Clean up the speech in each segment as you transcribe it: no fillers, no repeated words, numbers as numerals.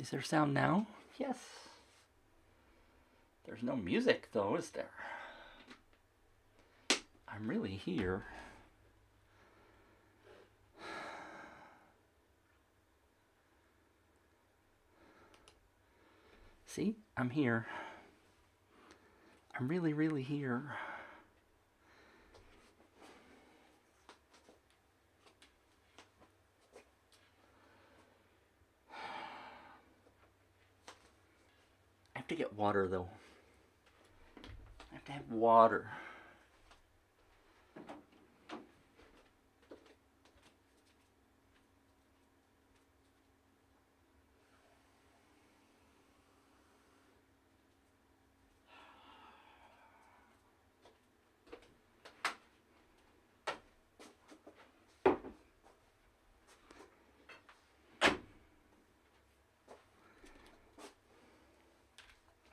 Is there sound now? Yes. There's no music, though, is there? I'm really here. See? I'm here. I'm really, really here. I have to get water, though. I have to have water.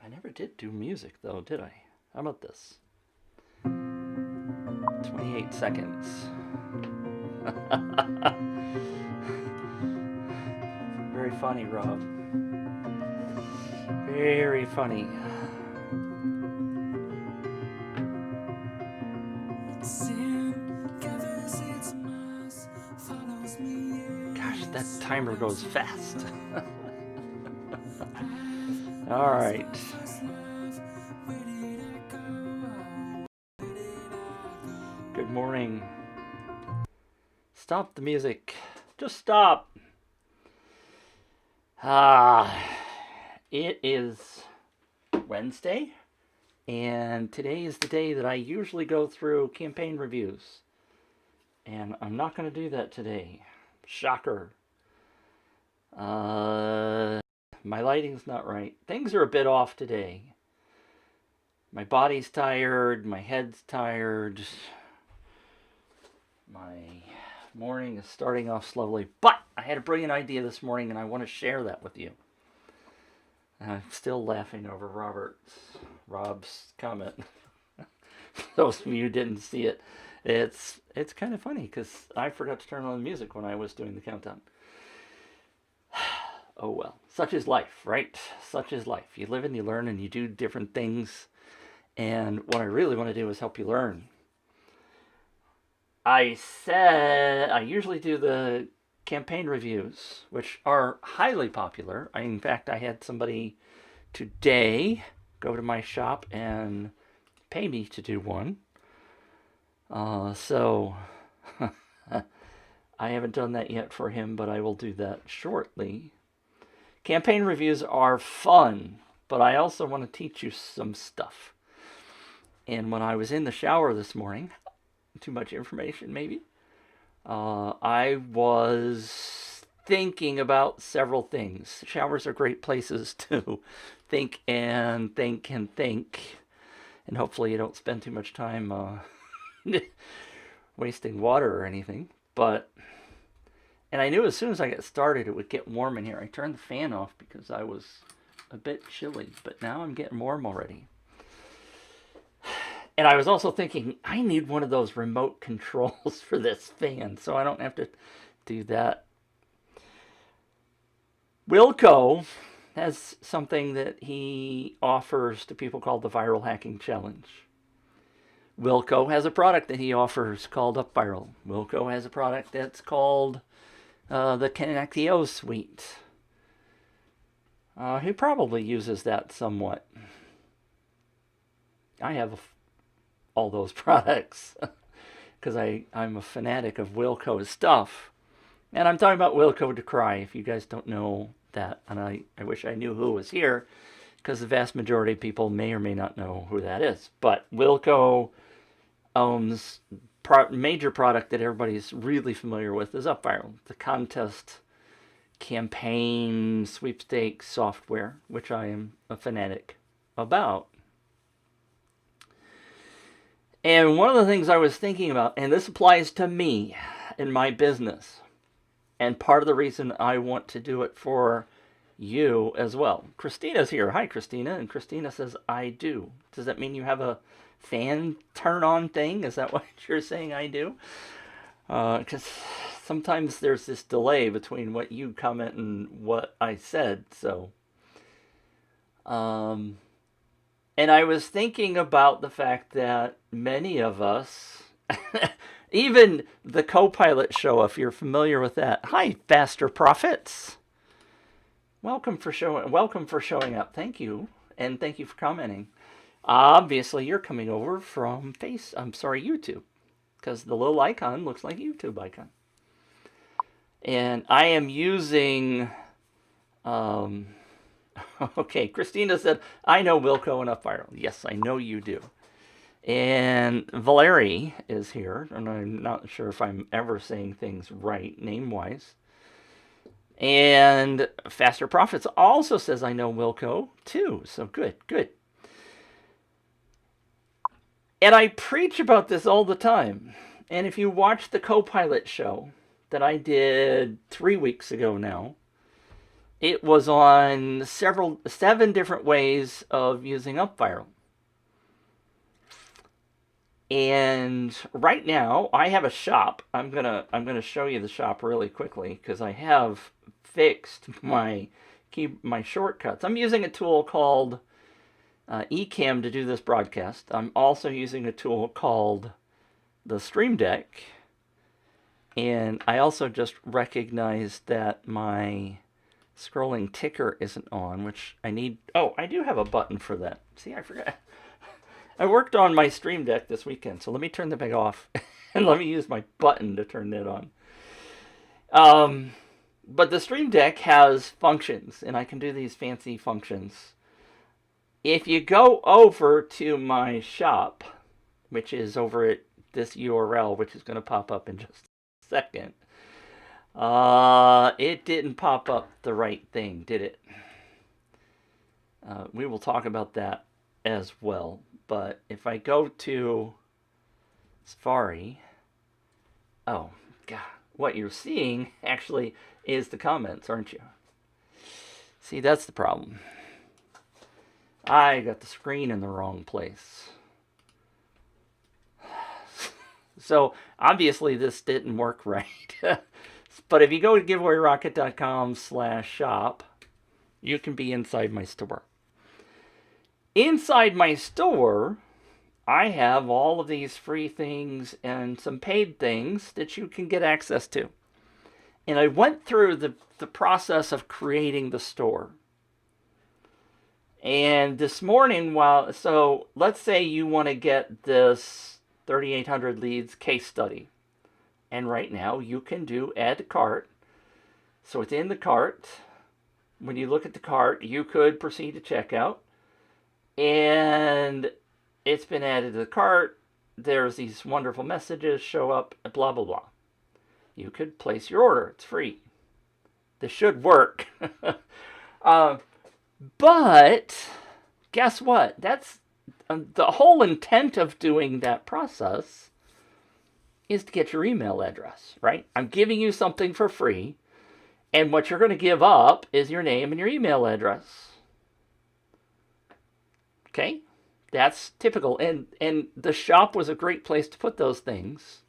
I never did do music, though, did I? How about this? 28 seconds. Very funny, Rob. Very funny. Gosh, that timer goes fast. All right. Good morning. Stop the music. Just stop. It is Wednesday, and today is the day that I usually go through campaign reviews. And I'm not going to do that today. Shocker. My lighting's not right. Things are a bit off today. My body's tired, my head's tired. My morning is starting off slowly, but I had a brilliant idea this morning and I want to share that with you. I'm still laughing over Rob's comment. Those of you who didn't see it, it's kind of funny because I forgot to turn on the music when I was doing the countdown. Oh well, such is life, right? Such is life. You live and you learn and you do different things. And what I really want to do is help you learn. I said I usually do the campaign reviews, which are highly popular. In fact, I had somebody today go to my shop and pay me to do one. So I haven't done that yet for him, but I will do that shortly. Campaign reviews are fun, but I also want to teach you some stuff. And when I was in the shower this morning, too much information maybe, I was thinking about several things. Showers are great places to think and think and think. And hopefully you don't spend too much time wasting water or anything. And I knew as soon as I got started it would get warm in here. I turned the fan off because I was a bit chilly, but now I'm getting warm already. And I was also thinking, I need one of those remote controls for this fan, so I don't have to do that. Wilco has something that he offers to people called the Viral Hacking Challenge. Wilco has a product that he offers called upViral. Wilco has a product that's called the Connectio Suite. He probably uses that somewhat. I have all those products because I'm a fanatic of Wilco's stuff. And I'm talking about Wilco to Cry, if you guys don't know that. And I wish I knew who was here because the vast majority of people may or may not know who that is. But Wilco owns major product that everybody's really familiar with is upViral, the contest campaign sweepstakes software, which I am a fanatic about. And one of the things I was thinking about, and this applies to me in my business, and part of the reason I want to do it for you as well. Christina's here. Hi, Christina. And Christina says, I do. Does that mean you have a fan turn on thing? Is that what you're saying I do? Because sometimes there's this delay between what you comment and what I said. So, and I was thinking about the fact that many of us, even the co-pilot show, if you're familiar with that. Hi, Faster Profits. Welcome for showing up. Thank you, and thank you for commenting. Obviously, you're coming over from YouTube, because the little icon looks like a YouTube icon. And I am using, okay, Christina said, I know Wilco and upViral. Yes, I know you do. And Valerie is here, and I'm not sure if I'm ever saying things right, name-wise. And Faster Profits also says, I know Wilco, too. So good. And I preach about this all the time. And if you watch the co-pilot show that I did 3 weeks ago now, it was on 7 different ways of using upViral. And right now I have a shop. I'm gonna show you the shop really quickly, because I have fixed my shortcuts. I'm using a tool called Ecamm to do this broadcast. I'm also using a tool called the Stream Deck, and I also just recognized that my scrolling ticker isn't on, which I need. Oh, I do have a button for that. See, I forgot. I worked on my Stream Deck this weekend, so let me turn the thing off and let me use my button to turn it on. But the Stream Deck has functions, and I can do these fancy functions. If you go over to my shop, which is over at this URL, which is going to pop up in just a second, it didn't pop up the right thing, did it? We will talk about that as well. But if I go to Safari, oh, God, what you're seeing actually is the comments, aren't you? See, that's the problem. I got the screen in the wrong place. So, obviously, this didn't work right. But if you go to giveawayrocket.com/shop, you can be inside my store. Inside my store, I have all of these free things and some paid things that you can get access to. And I went through the process of creating the store. And this morning, so let's say you want to get this 3,800 leads case study. And right now you can do add to cart. So it's in the cart. When you look at the cart, you could proceed to checkout. And it's been added to the cart. There's these wonderful messages show up, blah, blah, blah. You could place your order. It's free. This should work. But guess what? That's the whole intent of doing that process is to get your email address, right? I'm giving you something for free, and what you're going to give up is your name and your email address. Okay? That's typical. And the shop was a great place to put those things.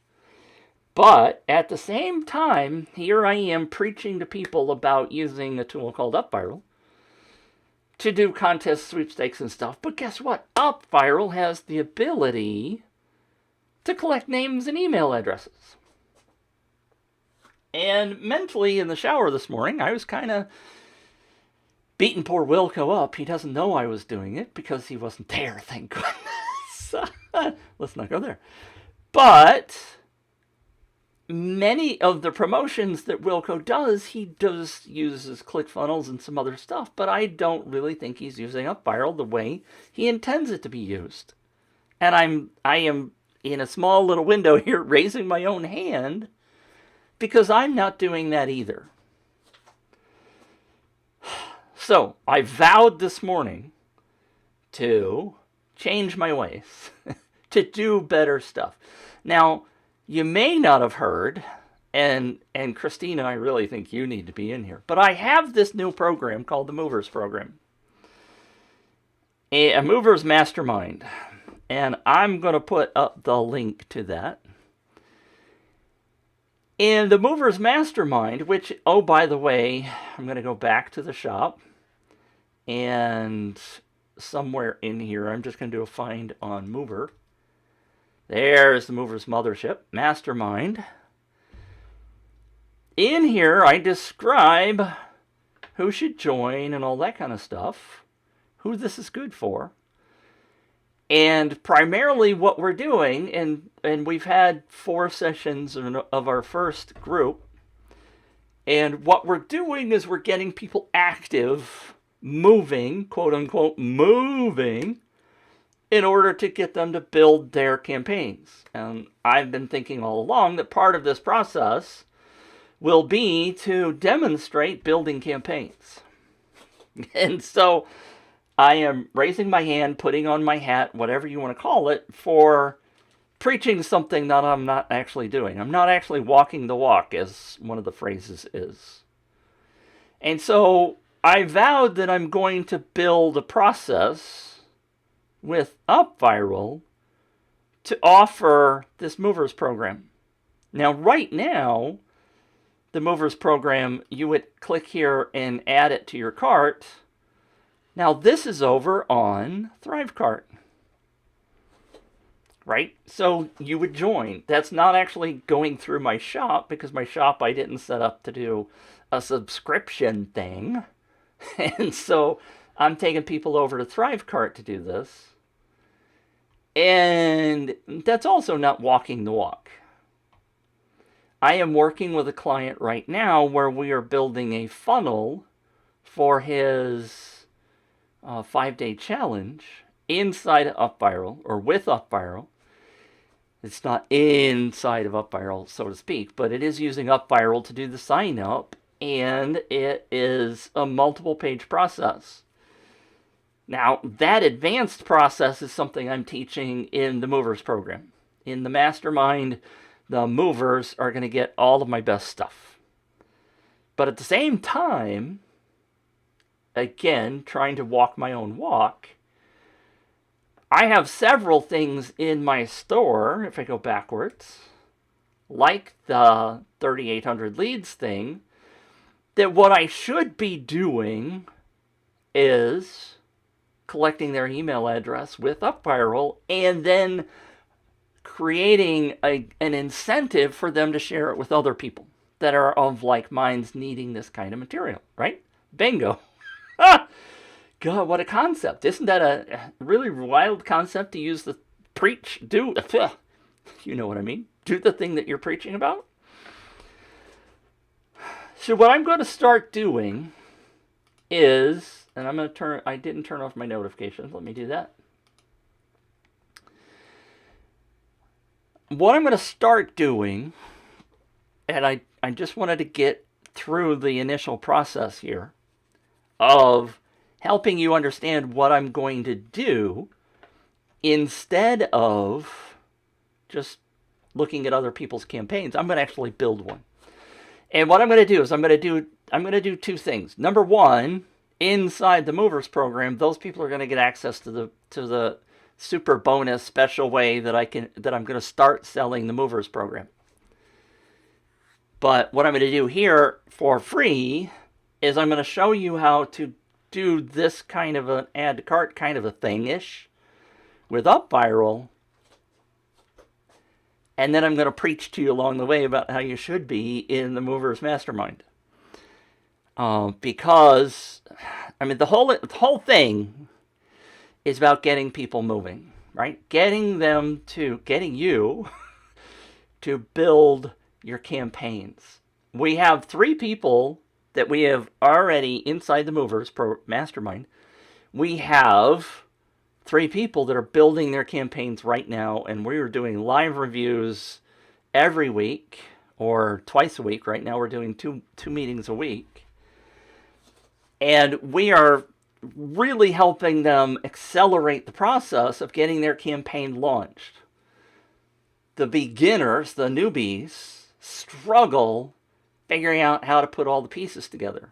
But at the same time, here I am preaching to people about using a tool called upViral to do contests, sweepstakes, and stuff. But guess what? upViral has the ability to collect names and email addresses. And mentally in the shower this morning, I was kind of beating poor Wilco up. He doesn't know I was doing it because he wasn't there, thank goodness. Let's not go there. But many of the promotions that Wilco does, he does uses ClickFunnels and some other stuff, but I don't really think he's using upViral the way he intends it to be used. And I am in a small little window here raising my own hand because I'm not doing that either. So I vowed this morning to change my ways, to do better stuff. Now, you may not have heard, and Christina, I really think you need to be in here, but I have this new program called the Movers Program. A Movers Mastermind. And I'm going to put up the link to that. And the Movers Mastermind, which, oh, by the way, I'm going to go back to the shop. And somewhere in here, I'm just going to do a find on Mover. There's the Movers Mothership, Mastermind. In here, I describe who should join and all that kind of stuff, who this is good for. And primarily what we're doing, and we've had 4 sessions of our first group, and what we're doing is we're getting people active, moving, quote unquote, moving, in order to get them to build their campaigns. And I've been thinking all along that part of this process will be to demonstrate building campaigns. And so I am raising my hand, putting on my hat, whatever you want to call it, for preaching something that I'm not actually doing. I'm not actually walking the walk, as one of the phrases is. And so I vowed that I'm going to build a process with upViral to offer this Movers program. Now, right now, the Movers program, you would click here and add it to your cart. Now, this is over on ThriveCart, right? So you would join. That's not actually going through my shop, because my shop I didn't set up to do a subscription thing. And so I'm taking people over to ThriveCart to do this. And that's also not walking the walk. I am working with a client right now where we are building a funnel for his 5-day challenge inside of upViral, or with upViral. It's not inside of upViral, so to speak, but it is using upViral to do the sign up, and it is a multiple page process. Now, that advanced process is something I'm teaching in the Movers program. In the Mastermind, the Movers are going to get all of my best stuff. But at the same time, again, trying to walk my own walk, I have several things in my store, if I go backwards, like the 3,800 leads thing, that what I should be doing is collecting their email address with upViral and then creating an incentive for them to share it with other people that are of like minds needing this kind of material, right? Bingo. God, what a concept. Isn't that a really wild concept to use the preach, do, you know what I mean? Do the thing that you're preaching about. So what I'm going to start doing is, and I'm going to I didn't turn off my notifications. Let me do that. What I'm going to start doing, and I just wanted to get through the initial process here of helping you understand what I'm going to do instead of just looking at other people's campaigns. I'm going to actually build one. And what I'm going to do is I'm going to do 2 things. Number 1, inside the Movers program, those people are going to get access to the super bonus special way that I'm going to start selling the Movers program. But what I'm going to do here for free is I'm going to show you how to do this kind of an add to cart kind of a thing-ish with upViral. And then I'm going to preach to you along the way about how you should be in the Movers Mastermind. Because, I mean, the whole thing is about getting people moving, right? Getting you to build your campaigns. We have 3 people that we have already inside the Movers Mastermind. We have 3 people that are building their campaigns right now, and we are doing live reviews every week, or twice a week. Right now we're doing two meetings a week. And we are really helping them accelerate the process of getting their campaign launched. The beginners, the newbies, struggle figuring out how to put all the pieces together.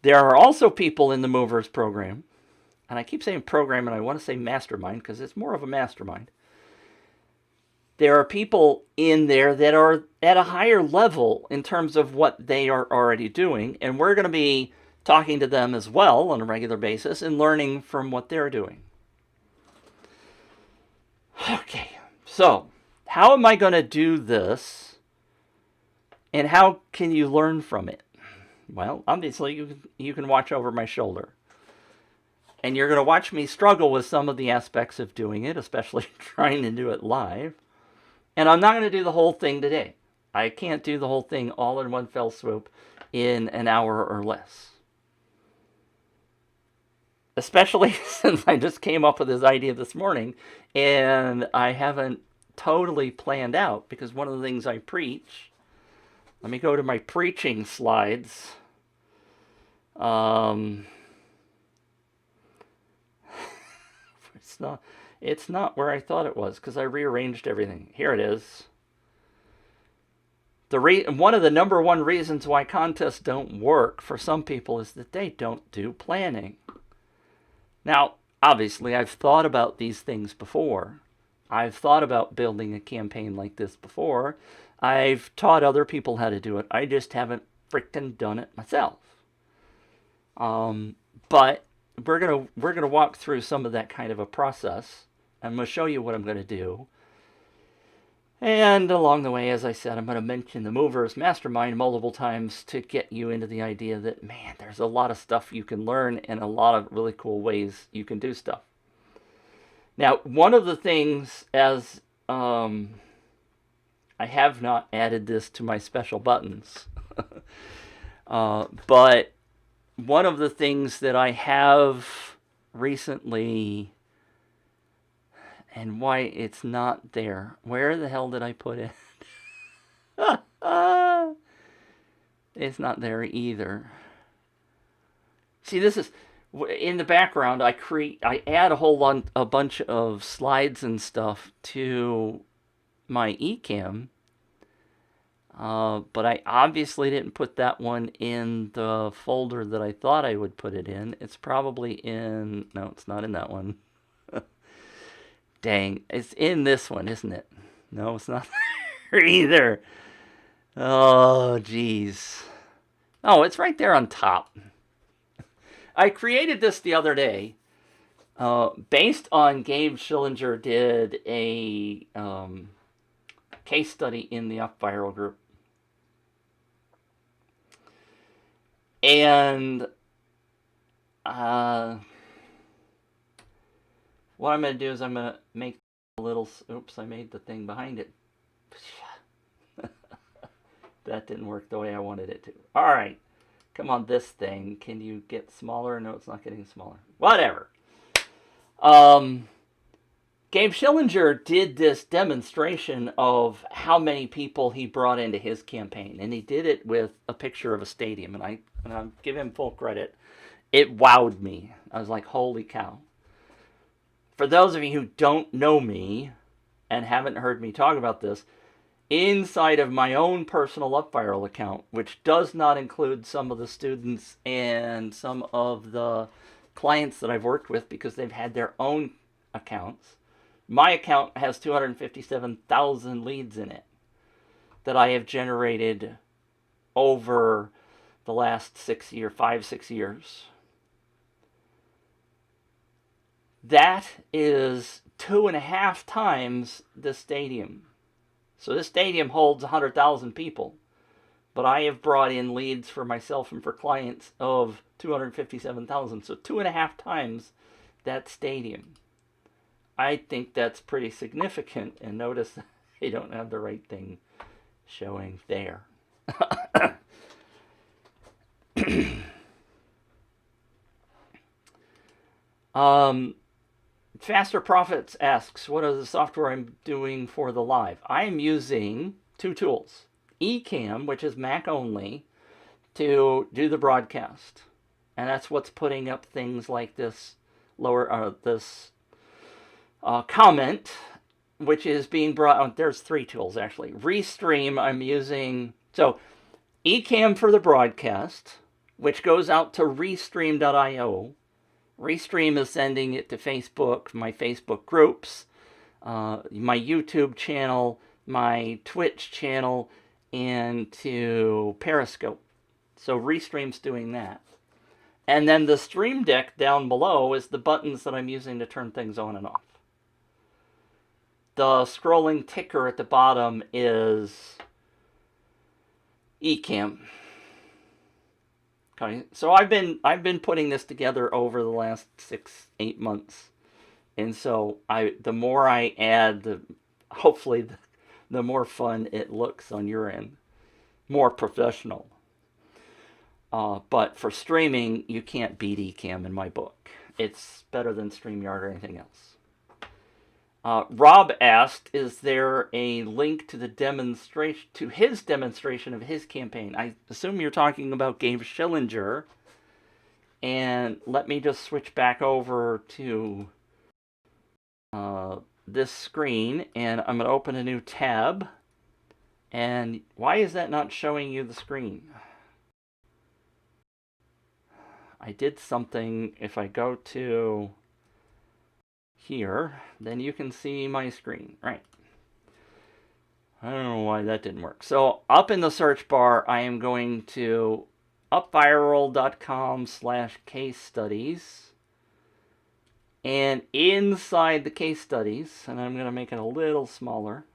There are also people in the Movers program, and I keep saying program and I want to say mastermind because it's more of a mastermind, there are people in there that are at a higher level in terms of what they are already doing, and we're going to be talking to them as well on a regular basis and learning from what they're doing. Okay, so how am I going to do this, and how can you learn from it? Well, obviously, you can watch over my shoulder. And you're going to watch me struggle with some of the aspects of doing it, especially trying to do it live. And I'm not going to do the whole thing today. I can't do the whole thing all in one fell swoop in an hour or less. Especially since I just came up with this idea this morning, and I haven't totally planned out, because one of the things I preach, let me go to my preaching slides. It's not where I thought it was, because I rearranged everything. Here it is. One of the number one reasons why contests don't work for some people is that they don't do planning. Now, obviously, I've thought about these things before. I've thought about building a campaign like this before. I've taught other people how to do it. I just haven't freaking done it myself. But we're gonna walk through some of that kind of a process. I'm gonna show you what I'm gonna do. And along the way, as I said, I'm going to mention the Movers Mastermind multiple times to get you into the idea that, man, there's a lot of stuff you can learn and a lot of really cool ways you can do stuff. Now, one of the things, as I have not added this to my special buttons, but one of the things that I have recently... And why it's not there. Where the hell did I put it? It's not there either. See, this is in the background. I add a bunch of slides and stuff to my eCam, but I obviously didn't put that one in the folder that I thought I would put it in. It's probably in. No, it's not in that one. Dang, it's in this one, isn't it? No, it's not there either. Oh, geez. Oh, it's right there on top. I created this the other day based on Gabe Schillinger did a case study in the upViral group. And what I'm going to do is I'm going to make a little... Oops, I made the thing behind it. That didn't work the way I wanted it to. All right. Come on, this thing. Can you get smaller? No, it's not getting smaller. Whatever. Gabe Schillinger did this demonstration of how many people he brought into his campaign. And he did it with a picture of a stadium. And I give him full credit. It wowed me. I was like, holy cow. For those of you who don't know me and haven't heard me talk about this, inside of my own personal upViral account, which does not include some of the students and some of the clients that I've worked with because they've had their own accounts, my account has 257,000 leads in it that I have generated over the last 6 years. That is 2.5 times the stadium. So this stadium holds 100,000 people. But I have brought in leads for myself and for clients of 257,000. So 2.5 times that stadium. I think that's pretty significant. And notice they don't have the right thing showing there. Faster Profits asks, what is the software I'm doing for the live? I am using 2 tools. eCam, which is Mac only, to do the broadcast. And that's what's putting up things like this comment, which is being brought... Oh, there's 3 tools, actually. Restream, I'm using... So, eCam for the broadcast, which goes out to Restream.io. Restream is sending it to Facebook, my Facebook groups. my YouTube channel, my Twitch channel, and to Periscope. So Restream's doing that. And then the Stream Deck down below is the buttons that I'm using to turn things on and off. The scrolling ticker at the bottom is Ecamm. Okay, so I've been putting this together over the last 6-8 months, and so the more I add, hopefully the more fun it looks on your end, more professional. But for streaming, you can't beat Ecamm in my book. It's better than StreamYard or anything else. Rob asked, "Is there a link to the demonstration, to his demonstration of his campaign?" I assume you're talking about Gabe Schillinger. And let me just switch back over to this screen, and I'm going to open a new tab. And why is that not showing you the screen? I did something. If I go to here, then you can see my screen, right? I don't know why that didn't work. So up in the search bar, I am going to upviral.com/case studies. And inside the case studies, and I'm going to make it a little smaller,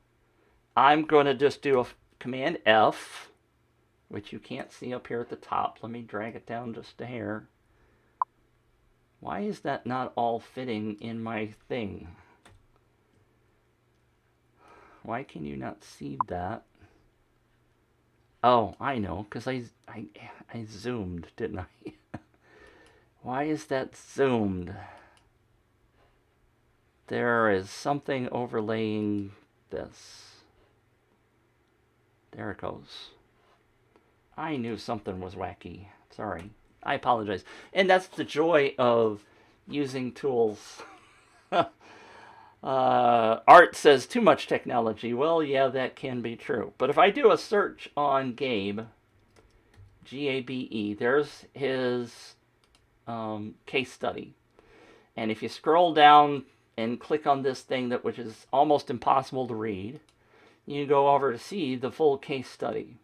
I'm going to just do a Command F, which you can't see up here at the top. Let me drag it down just a hair. Why is that not all fitting in my thing? Why can you not see that? Oh, I know, because I zoomed, didn't I? Why is that zoomed? There is something overlaying this. There it goes. I knew something was wacky. Sorry. I apologize. And that's the joy of using tools. Art says too much technology. Well, yeah, that can be true. But if I do a search on Gabe, G-A-B-E, there's his case study. And if you scroll down and click on this thing, which is almost impossible to read, you go over to see the full case study.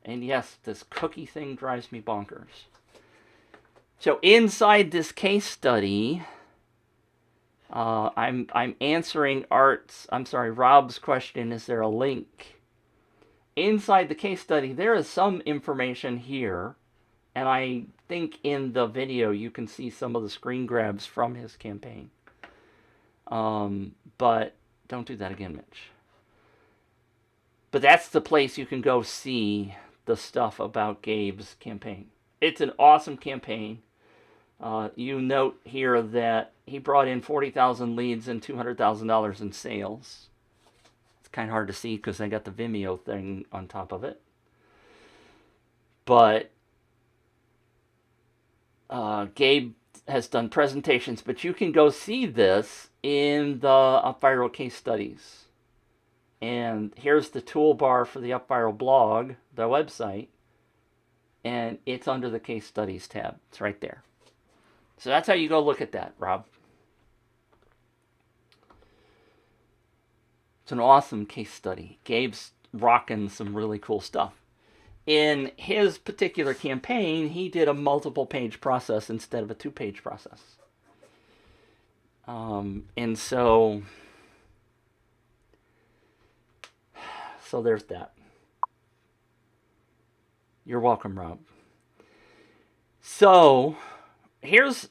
And yes, this cookie thing drives me bonkers. So inside this case study, I'm answering Rob's question, is there a link? Inside the case study, there is some information here, and I think in the video you can see some of the screen grabs from his campaign. But don't do that again, Mitch. But that's the place you can go see the stuff about Gabe's campaign. It's an awesome campaign. You note here that he brought in 40,000 leads and $200,000 in sales. It's kind of hard to see because I got the Vimeo thing on top of it. But Gabe has done presentations, but you can go see this in the upViral case studies. And here's the toolbar for the upViral blog, the website, and it's under the case studies tab. It's right there. So that's how you go look at that, Rob. It's an awesome case study. Gabe's rocking some really cool stuff. In his particular campaign, he did a multiple page process instead of a 2-page process. And so there's that. You're welcome, Rob. So here's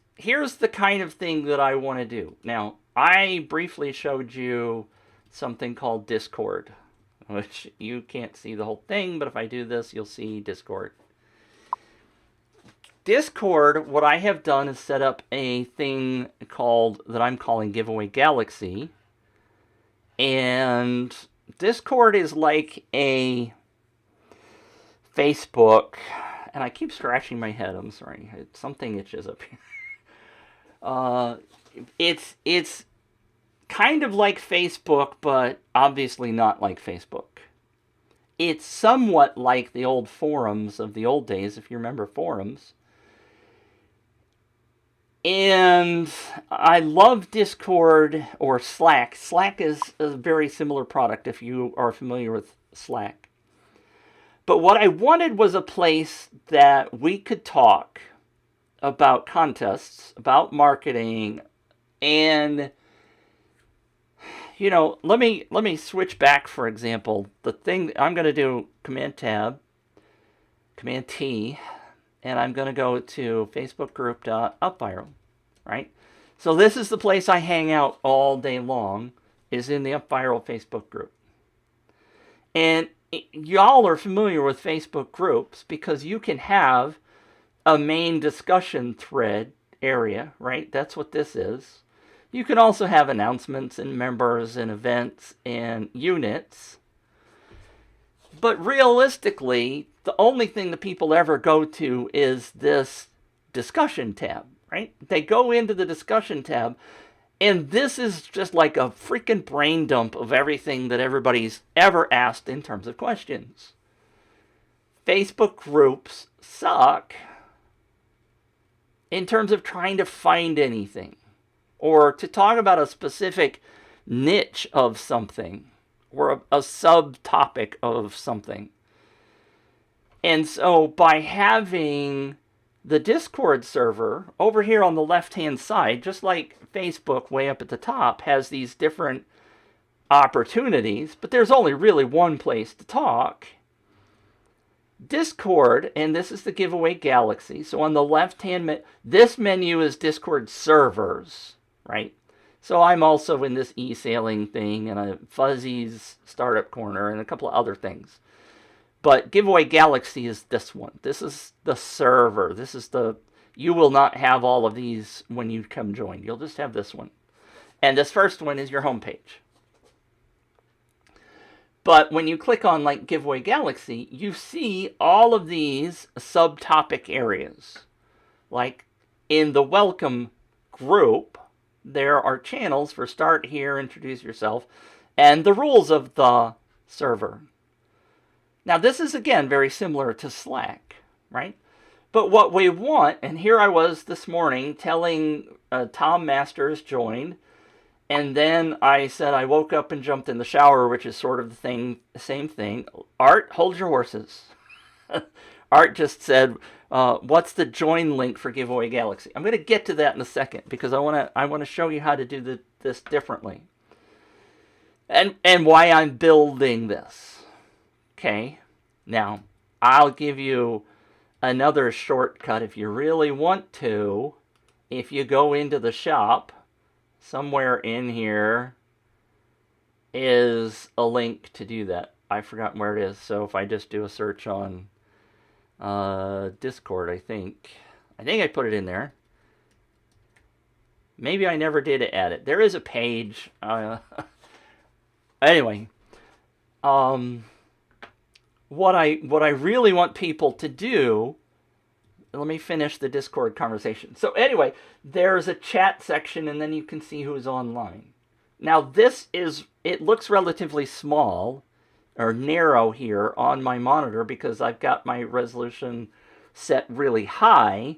the kind of thing that I want to do. Now, I briefly showed you something called Discord, which you can't see the whole thing, but if I do this, you'll see Discord. Discord, what I have done is set up a thing that I'm calling Giveaway Galaxy. And Discord is like a Facebook, and I keep scratching my head, I'm sorry, something itches up here. It's kind of like Facebook, but obviously not like Facebook. It's somewhat like the old forums of the old days, if you remember forums. And I love Discord or Slack. Slack is a very similar product if you are familiar with Slack. But what I wanted was a place that we could talk about contests, about marketing, and let me switch back. For example, the thing I'm going to do Command Tab, Command T, and I'm going to go to Facebook group.upviral, right? So this is the place I hang out all day long, is in the upViral Facebook group. And y'all are familiar with Facebook groups because you can have a main discussion thread area, right? That's what this is. You can also have announcements and members and events and units. But realistically, the only thing that people ever go to is this discussion tab, right? They go into the discussion tab, and this is just like a freaking brain dump of everything that everybody's ever asked in terms of questions. Facebook groups suck in terms of trying to find anything or to talk about a specific niche of something or a subtopic of something. And so by having the Discord server over here on the left-hand side, just like Facebook way up at the top, has these different opportunities, but there's only really one place to talk. Discord, and this is the giveaway galaxy. So on the left-hand, this menu is Discord servers, right? So I'm also in this e-sailing thing and a Fuzzy's startup corner and a couple of other things. But giveaway galaxy is this one. This is the server. This is you will not have all of these when you come join. You'll just have this one. And this first one is your homepage. But when you click on like Giveaway Galaxy, you see all of these subtopic areas. Like in the welcome group, there are channels for start here, introduce yourself, and the rules of the server. Now this is again very similar to Slack, right? But what we want, and here I was this morning telling Tom Masters joined, and then I said I woke up and jumped in the shower, which is sort of the same thing. Art, hold your horses. Art just said, what's the join link for Giveaway Galaxy? I'm going to get to that in a second because I want to show you how to do this differently. And why I'm building this. Okay, now I'll give you another shortcut if you really want to. If you go into the shop, somewhere in here is a link to do that. I've forgotten where it is. So if I just do a search on Discord, I think I put it in there. Maybe I never did add it. There is a page. Anyway, what I really want people to do. Let me finish the Discord conversation. So anyway, there's a chat section, and then you can see who's online. Now it looks relatively small or narrow here on my monitor because I've got my resolution set really high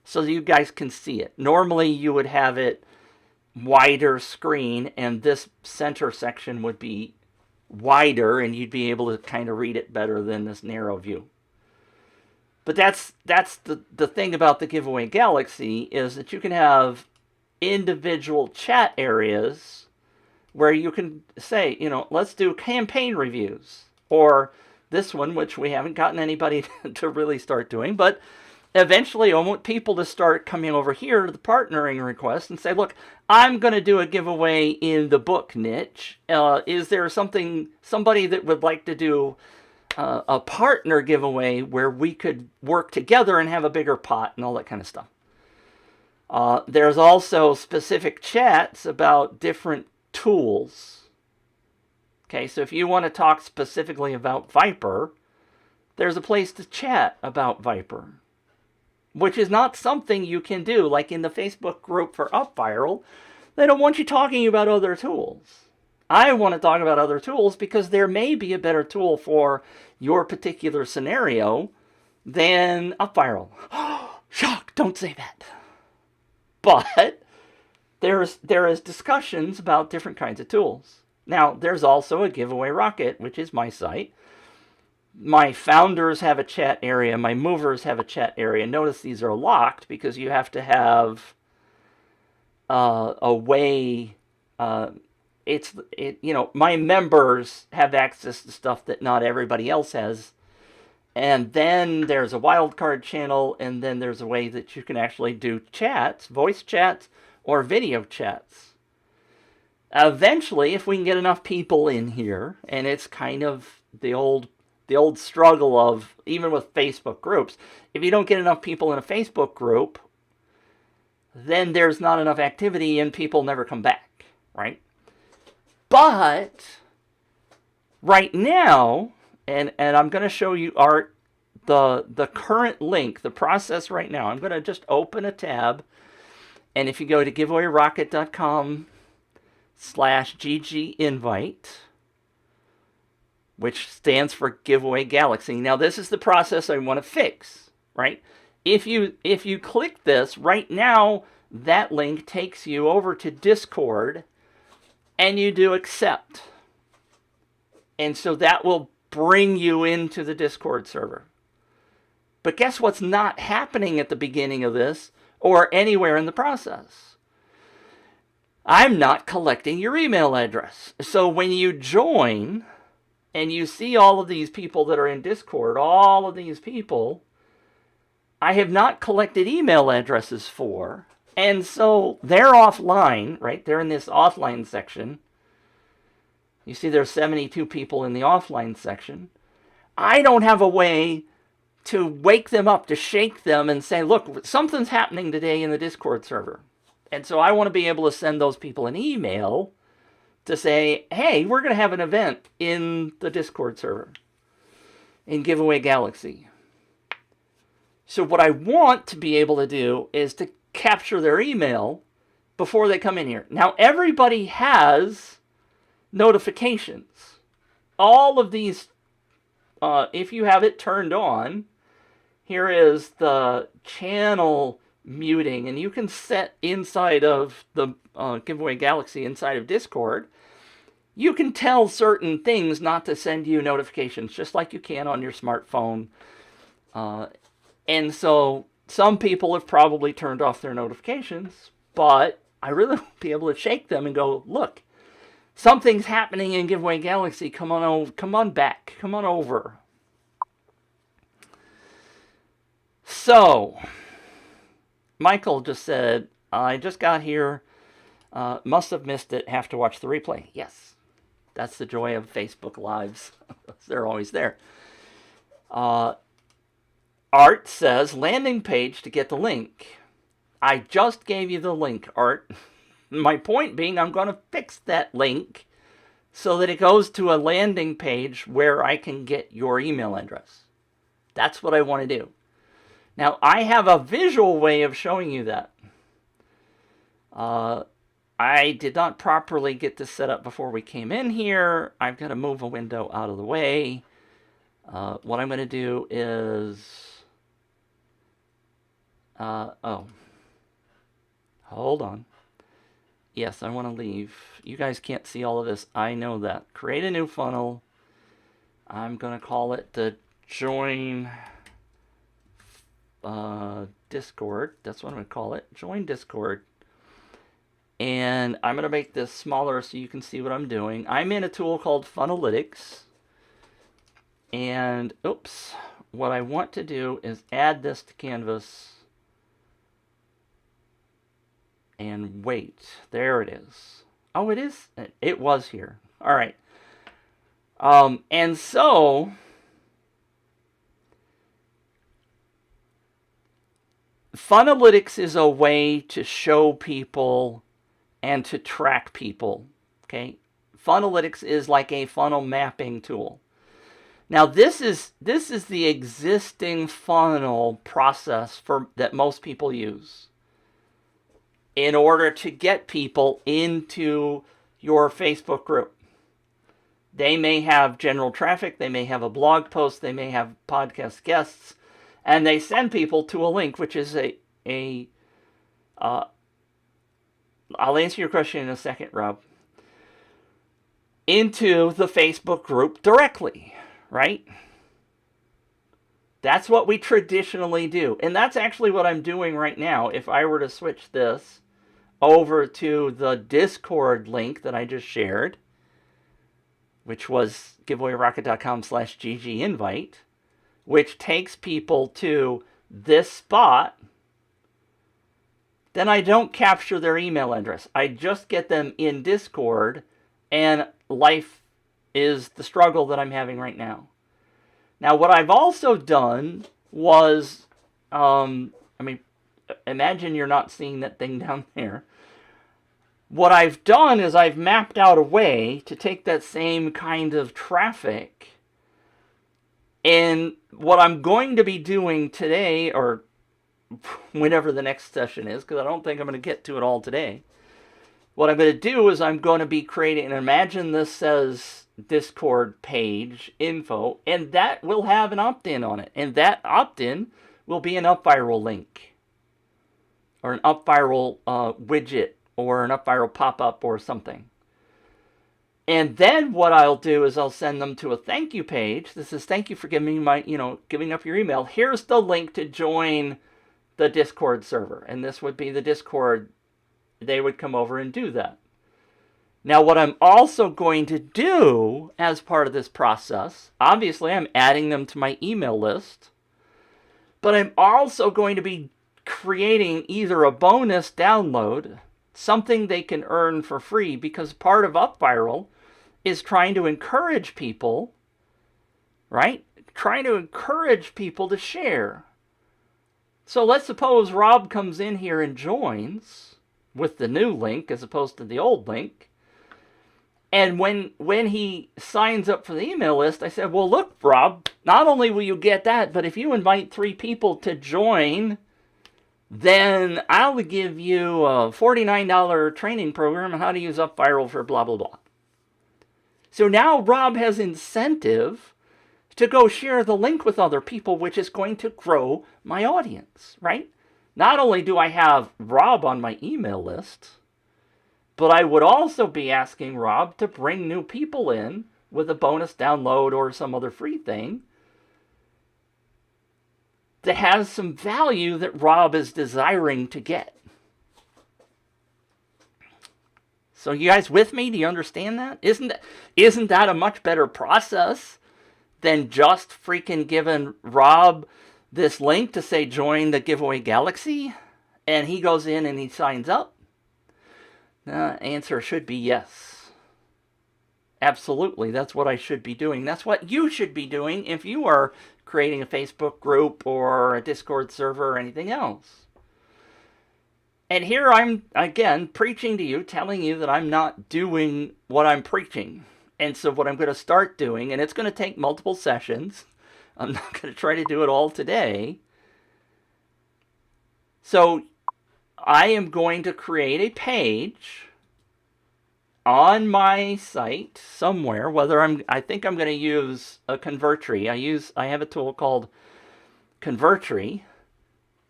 so you guys can see it. Normally you would have it wider screen, and this center section would be wider, and you'd be able to kind of read it better than this narrow view. But that's the thing about the Giveaway Galaxy is that you can have individual chat areas where you can say, let's do campaign reviews. Or this one, which we haven't gotten anybody to really start doing. But eventually I want people to start coming over here to the partnering request and say, look, I'm going to do a giveaway in the book niche. Is there somebody that would like to do a partner giveaway where we could work together and have a bigger pot and all that kind of stuff. There's also specific chats about different tools. Okay, so if you want to talk specifically about Viper, there's a place to chat about Viper, which is not something you can do like in the Facebook group for upViral. They don't want you talking about other tools. I want to talk about other tools because there may be a better tool for your particular scenario than upViral. Shock, don't say that. But there is discussions about different kinds of tools. Now, there's also a Giveaway Rocket, which is my site. My founders have a chat area. My movers have a chat area. Notice these are locked because you have to have a way. My members have access to stuff that not everybody else has. And then there's a wildcard channel, and then there's a way that you can actually do chats, voice chats, or video chats. Eventually, if we can get enough people in here, and it's kind of the old struggle of, even with Facebook groups, if you don't get enough people in a Facebook group, then there's not enough activity and people never come back, right? But right now, and I'm going to show you the current link, the process right now. I'm going to just open a tab, and if you go to giveawayrocket.com/GGinvite, which stands for Giveaway Galaxy. Now this is the process I want to fix, right? If you click this right now, that link takes you over to Discord, and you do accept. And so that will bring you into the Discord server. But guess what's not happening at the beginning of this or anywhere in the process? I'm not collecting your email address. So when you join and you see all of these people that are in Discord, all of these people, I have not collected email addresses for. And so they're offline, right? They're in this offline section. You see there's 72 people in the offline section. I don't have a way to wake them up, to shake them and say, look, something's happening today in the Discord server. And so I want to be able to send those people an email to say, hey, we're going to have an event in the Discord server, in Giveaway Galaxy. So what I want to be able to do is to capture their email before they come in here. Now, everybody has notifications. All of these, if you have it turned on, here is the channel muting, and you can set inside of the Giveaway Galaxy, inside of Discord, you can tell certain things not to send you notifications, just like you can on your smartphone. And so some people have probably turned off their notifications, but I really want to be able to shake them and go, look, something's happening in Giveaway Galaxy. Come on back. Come on over. So, Michael just said, I just got here. Must have missed it. Have to watch the replay. Yes, that's the joy of Facebook Lives. They're always there. Art says, landing page to get the link. I just gave you the link, Art. My point being, I'm going to fix that link so that it goes to a landing page where I can get your email address. That's what I want to do. Now, I have a visual way of showing you that. I did not properly get this set up before we came in here. I've got to move a window out of the way. What I'm going to do is... hold on. Yes, I want to leave. You guys can't see all of this. I know that. Create a new funnel. I'm going to call it the Join Discord. That's what I'm going to call it. Join Discord. And I'm going to make this smaller so you can see what I'm doing. I'm in a tool called Funnelytics. And, oops, what I want to do is add this to Canvas. And wait, there it is. Oh, it is? It was here. All right. And so, Funnelytics is a way to show people and to track people. Okay? Funnelytics is like a funnel mapping tool. Now, this is the existing funnel process that most people use in order to get people into your Facebook group. They may have general traffic, they may have a blog post, they may have podcast guests, and they send people to a link, which is a I'll answer your question in a second, Rob. Into the Facebook group directly, right? That's what we traditionally do. And that's actually what I'm doing right now. If I were to switch this over to the Discord link that I just shared, which was giveawayrocket.com/GG invite, which takes people to this spot, then I don't capture their email address. I just get them in Discord, and life is the struggle that I'm having right now. Now, what I've also done was, imagine you're not seeing that thing down there. What I've done is I've mapped out a way to take that same kind of traffic, and what I'm going to be doing today, or whenever the next session is, because I don't think I'm going to get to it all today. What I'm going to do is I'm going to be creating, and imagine this says Discord page info, and that will have an opt-in on it. And that opt-in will be an upViral link, or an upViral widget, or an upViral pop-up, or something. And then what I'll do is I'll send them to a thank you page. This is thank you for giving up your email. Here's the link to join the Discord server. And this would be the Discord. They would come over and do that. Now, what I'm also going to do as part of this process, obviously I'm adding them to my email list, but I'm also going to be creating either a bonus download, something they can earn for free, because part of upViral is trying to encourage people, right? Trying to encourage people to share. So let's suppose Rob comes in here and joins with the new link as opposed to the old link. And when he signs up for the email list, I said, well, look, Rob, not only will you get that, but if you invite 3 people to join, then I'll give you a $49 training program on how to use upViral for blah, blah, blah. So now Rob has incentive to go share the link with other people, which is going to grow my audience, right? Not only do I have Rob on my email list, but I would also be asking Rob to bring new people in with a bonus download or some other free thing that has some value that Rob is desiring to get. So you guys with me? Do you understand that? Isn't that a much better process than just freaking giving Rob this link to say join the giveaway galaxy, and he goes in and he signs up? Answer should be yes. Absolutely, that's what I should be doing. That's what you should be doing if you are creating a Facebook group or a Discord server or anything else. And here I'm, again, preaching to you, telling you that I'm not doing what I'm preaching. And so what I'm going to start doing, and it's going to take multiple sessions. I'm not going to try to do it all today. So I am going to create a page on my site somewhere, I think I'm going to use a Convertri. I have a tool called Convertri.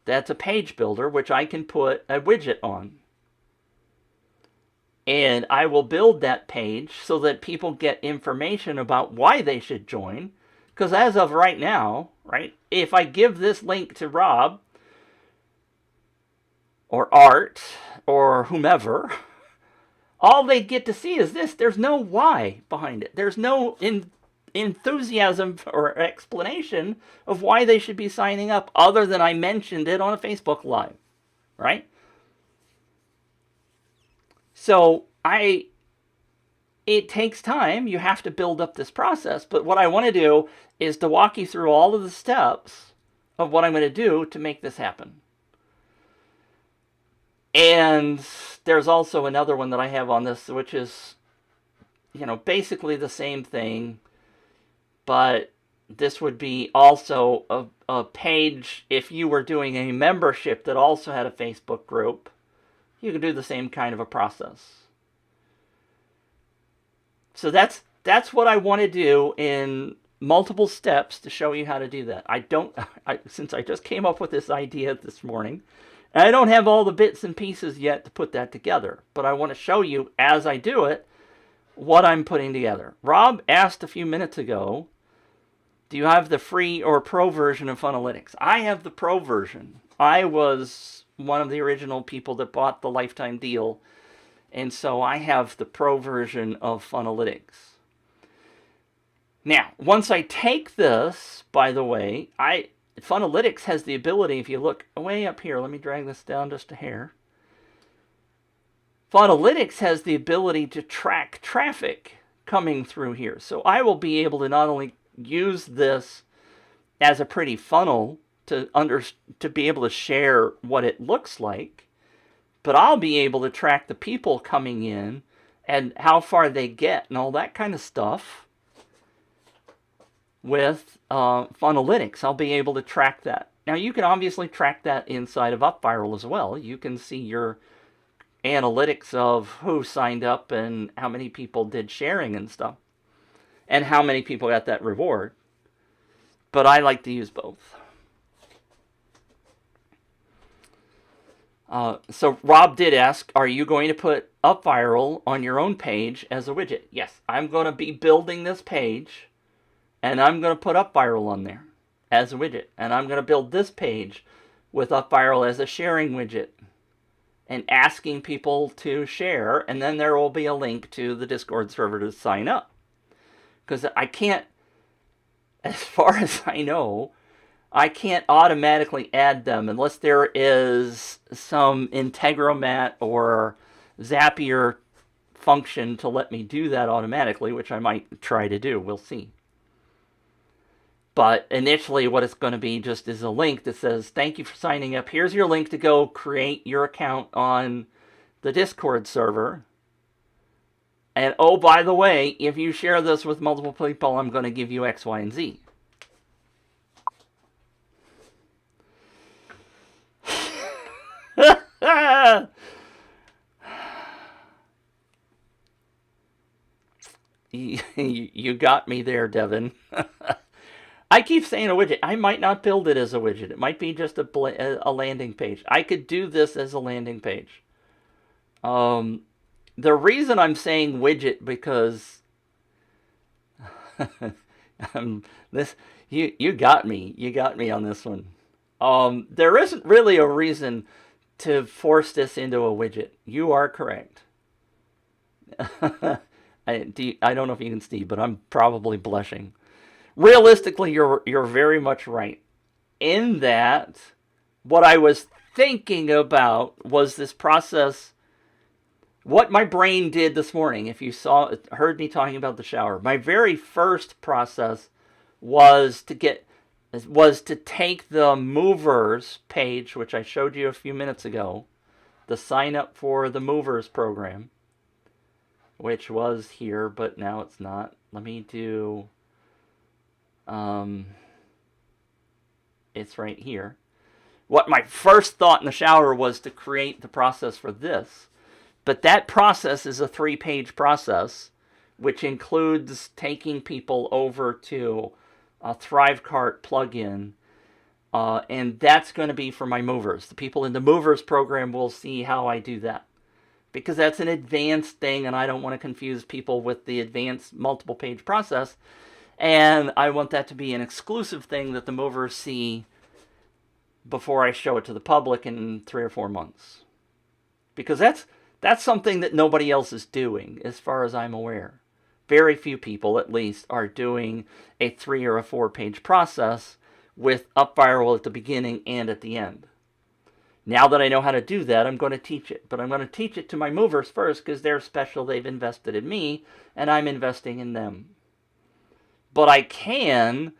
That's a page builder, which I can put a widget on. And I will build that page so that people get information about why they should join. Because as of right now, right, if I give this link to Rob, or Art, or whomever, all they get to see is this. There's no why behind it. There's no enthusiasm or explanation of why they should be signing up, other than I mentioned it on a Facebook Live, right? So it takes time. You have to build up this process. But what I want to do is to walk you through all of the steps of what I'm going to do to make this happen. And there's also another one that I have on this, which is, basically the same thing, but this would be also a page if you were doing a membership that also had a Facebook group. You could do the same kind of a process. So that's what I want to do in multiple steps to show you how to do that. Since I just came up with this idea this morning, And I don't have all the bits and pieces yet to put that together, but I want to show you as I do it what I'm putting together. Rob asked a few minutes ago, do you have the free or pro version of Funnelytics? I have the pro version. I was one of the original people that bought the lifetime deal, and so I have the pro version of Funnelytics. Now, once I take this, by the way, Funnelytics has the ability, if you look way up here, let me drag this down just a hair. Funnelytics has the ability to track traffic coming through here. So I will be able to not only use this as a pretty funnel to be able to share what it looks like, but I'll be able to track the people coming in and how far they get and all that kind of stuff with Funnelytics. I'll be able to track that. Now you can obviously track that inside of upViral as well. You can see your analytics of who signed up and how many people did sharing and stuff, and how many people got that reward. But I like to use both. So Rob did ask, are you going to put upViral on your own page as a widget? Yes, I'm going to be building this page, and I'm going to put upViral on there as a widget. And I'm going to build this page with upViral as a sharing widget and asking people to share, and then there will be a link to the Discord server to sign up. Because I can't, as far as I know, I can't automatically add them unless there is some Integromat or Zapier function to let me do that automatically, which I might try to do. We'll see. But initially what it's going to be just is a link that says, thank you for signing up. Here's your link to go create your account on the Discord server. And oh, by the way, if you share this with multiple people, I'm going to give you X, Y, and Z. You got me there, Devin. I keep saying a widget. I might not build it as a widget. It might be just a landing page. I could do this as a landing page. The reason I'm saying widget because you got me. You got me on this one. There isn't really a reason to force this into a widget. You are correct. I don't know if you can see, but I'm probably blushing. Realistically, you're very much right. In that, what I was thinking about was this process. What my brain did this morning, if you heard me talking about the shower, my very first process was to take the movers page, which I showed you a few minutes ago, the sign up for the movers program, which was here, but now it's not. Let me do, it's right here. What my first thought in the shower was to create the process for this. But that process is a 3-page process, which includes taking people over to a ThriveCart plugin. And that's going to be for my movers. The people in the movers program will see how I do that. Because that's an advanced thing, and I don't want to confuse people with the advanced multiple page process. And I want that to be an exclusive thing that the movers see before I show it to the public in 3 or 4 months. Because that's something that nobody else is doing, as far as I'm aware. Very few people, at least, are doing a 3 or a 4-page process with upViral at the beginning and at the end. Now that I know how to do that, I'm going to teach it. But I'm going to teach it to my movers first because they're special. They've invested in me, and I'm investing in them. But I can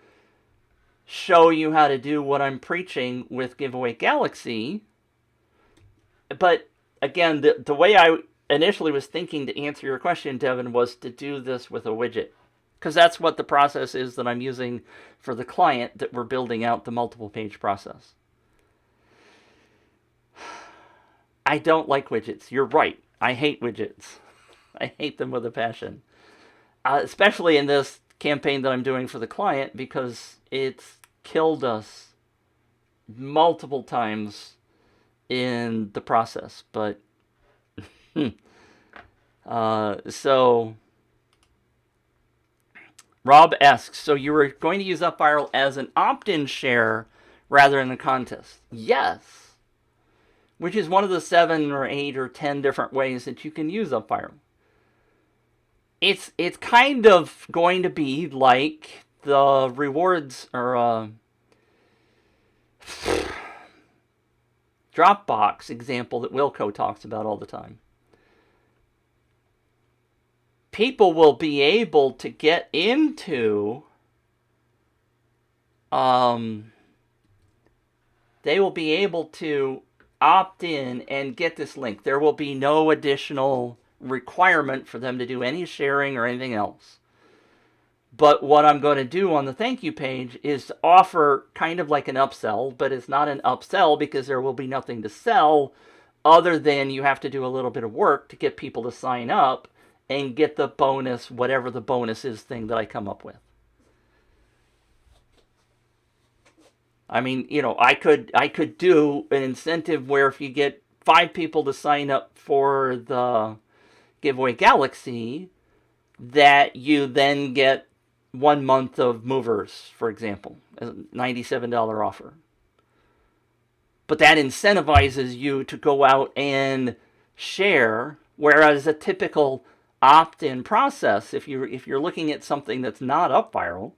show you how to do what I'm preaching with Giveaway Galaxy. But again, the way I initially was thinking to answer your question, Devin, was to do this with a widget. Because that's what the process is that I'm using for the client that we're building out the multiple page process. I don't like widgets. You're right. I hate widgets. I hate them with a passion. Especially in this campaign that I'm doing for the client, because it's killed us multiple times in the process. But so Rob asks, so you were going to use upViral as an opt-in share rather than a contest? Yes. Which is one of the 7 or 8 or 10 different ways that you can use upViral. It's kind of going to be like the rewards or Dropbox example that Wilco talks about all the time. People will be able to get into they will be able to opt in and get this link. There will be no additional requirement for them to do any sharing or anything else. But what I'm going to do on the thank you page is to offer kind of like an upsell, but it's not an upsell because there will be nothing to sell other than you have to do a little bit of work to get people to sign up and get the bonus, whatever the bonus is thing that I come up with. I mean, you know, I could do an incentive where if you get 5 people to sign up for the giveaway Galaxy, that you then get 1 month of movers, for example, a $97 offer. But that incentivizes you to go out and share, whereas a typical opt-in process, if you're looking at something that's not upViral,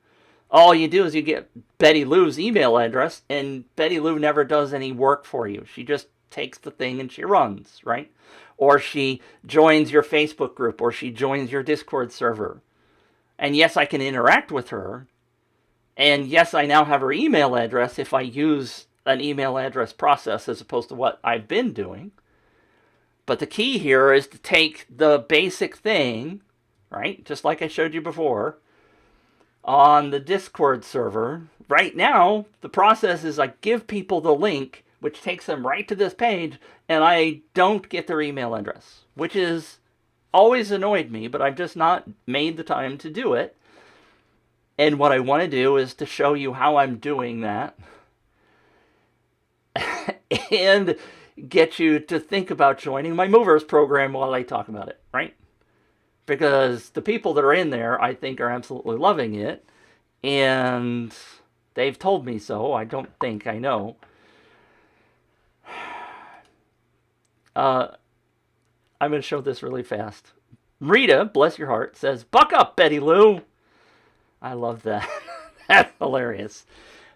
all you do is you get Betty Lou's email address, and Betty Lou never does any work for you. She just takes the thing and she runs, right? Or she joins your Facebook group, or she joins your Discord server. And yes, I can interact with her. And yes, I now have her email address if I use an email address process as opposed to what I've been doing. But the key here is to take the basic thing, right? Just like I showed you before, on the Discord server. Right now, the process is I give people the link, which takes them right to this page, and I don't get their email address, which is always annoyed me, but I've just not made the time to do it. And what I want to do is to show you how I'm doing that and get you to think about joining my movers program while I talk about it, right? Because the people that are in there, I think, are absolutely loving it. And they've told me so. I don't think, I know. I'm going to show this really fast. Rita, bless your heart, says, "Buck up, Betty Lou." I love that. That's hilarious.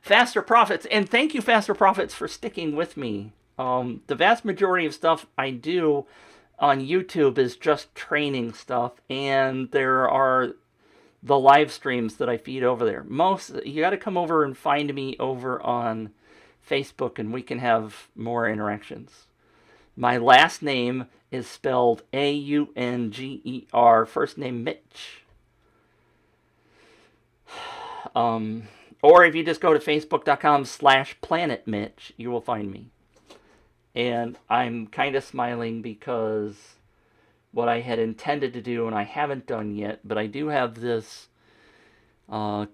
Faster Profits. And thank you, Faster Profits, for sticking with me. The vast majority of stuff I do on YouTube is just training stuff, and there are the live streams that I feed over there. You got to come over and find me over on Facebook, and we can have more interactions. My last name is spelled Aunger, first name Mitch. Or if you just go to facebook.com/planetmitch, you will find me. And I'm kind of smiling because what I had intended to do, and I haven't done yet, but I do have this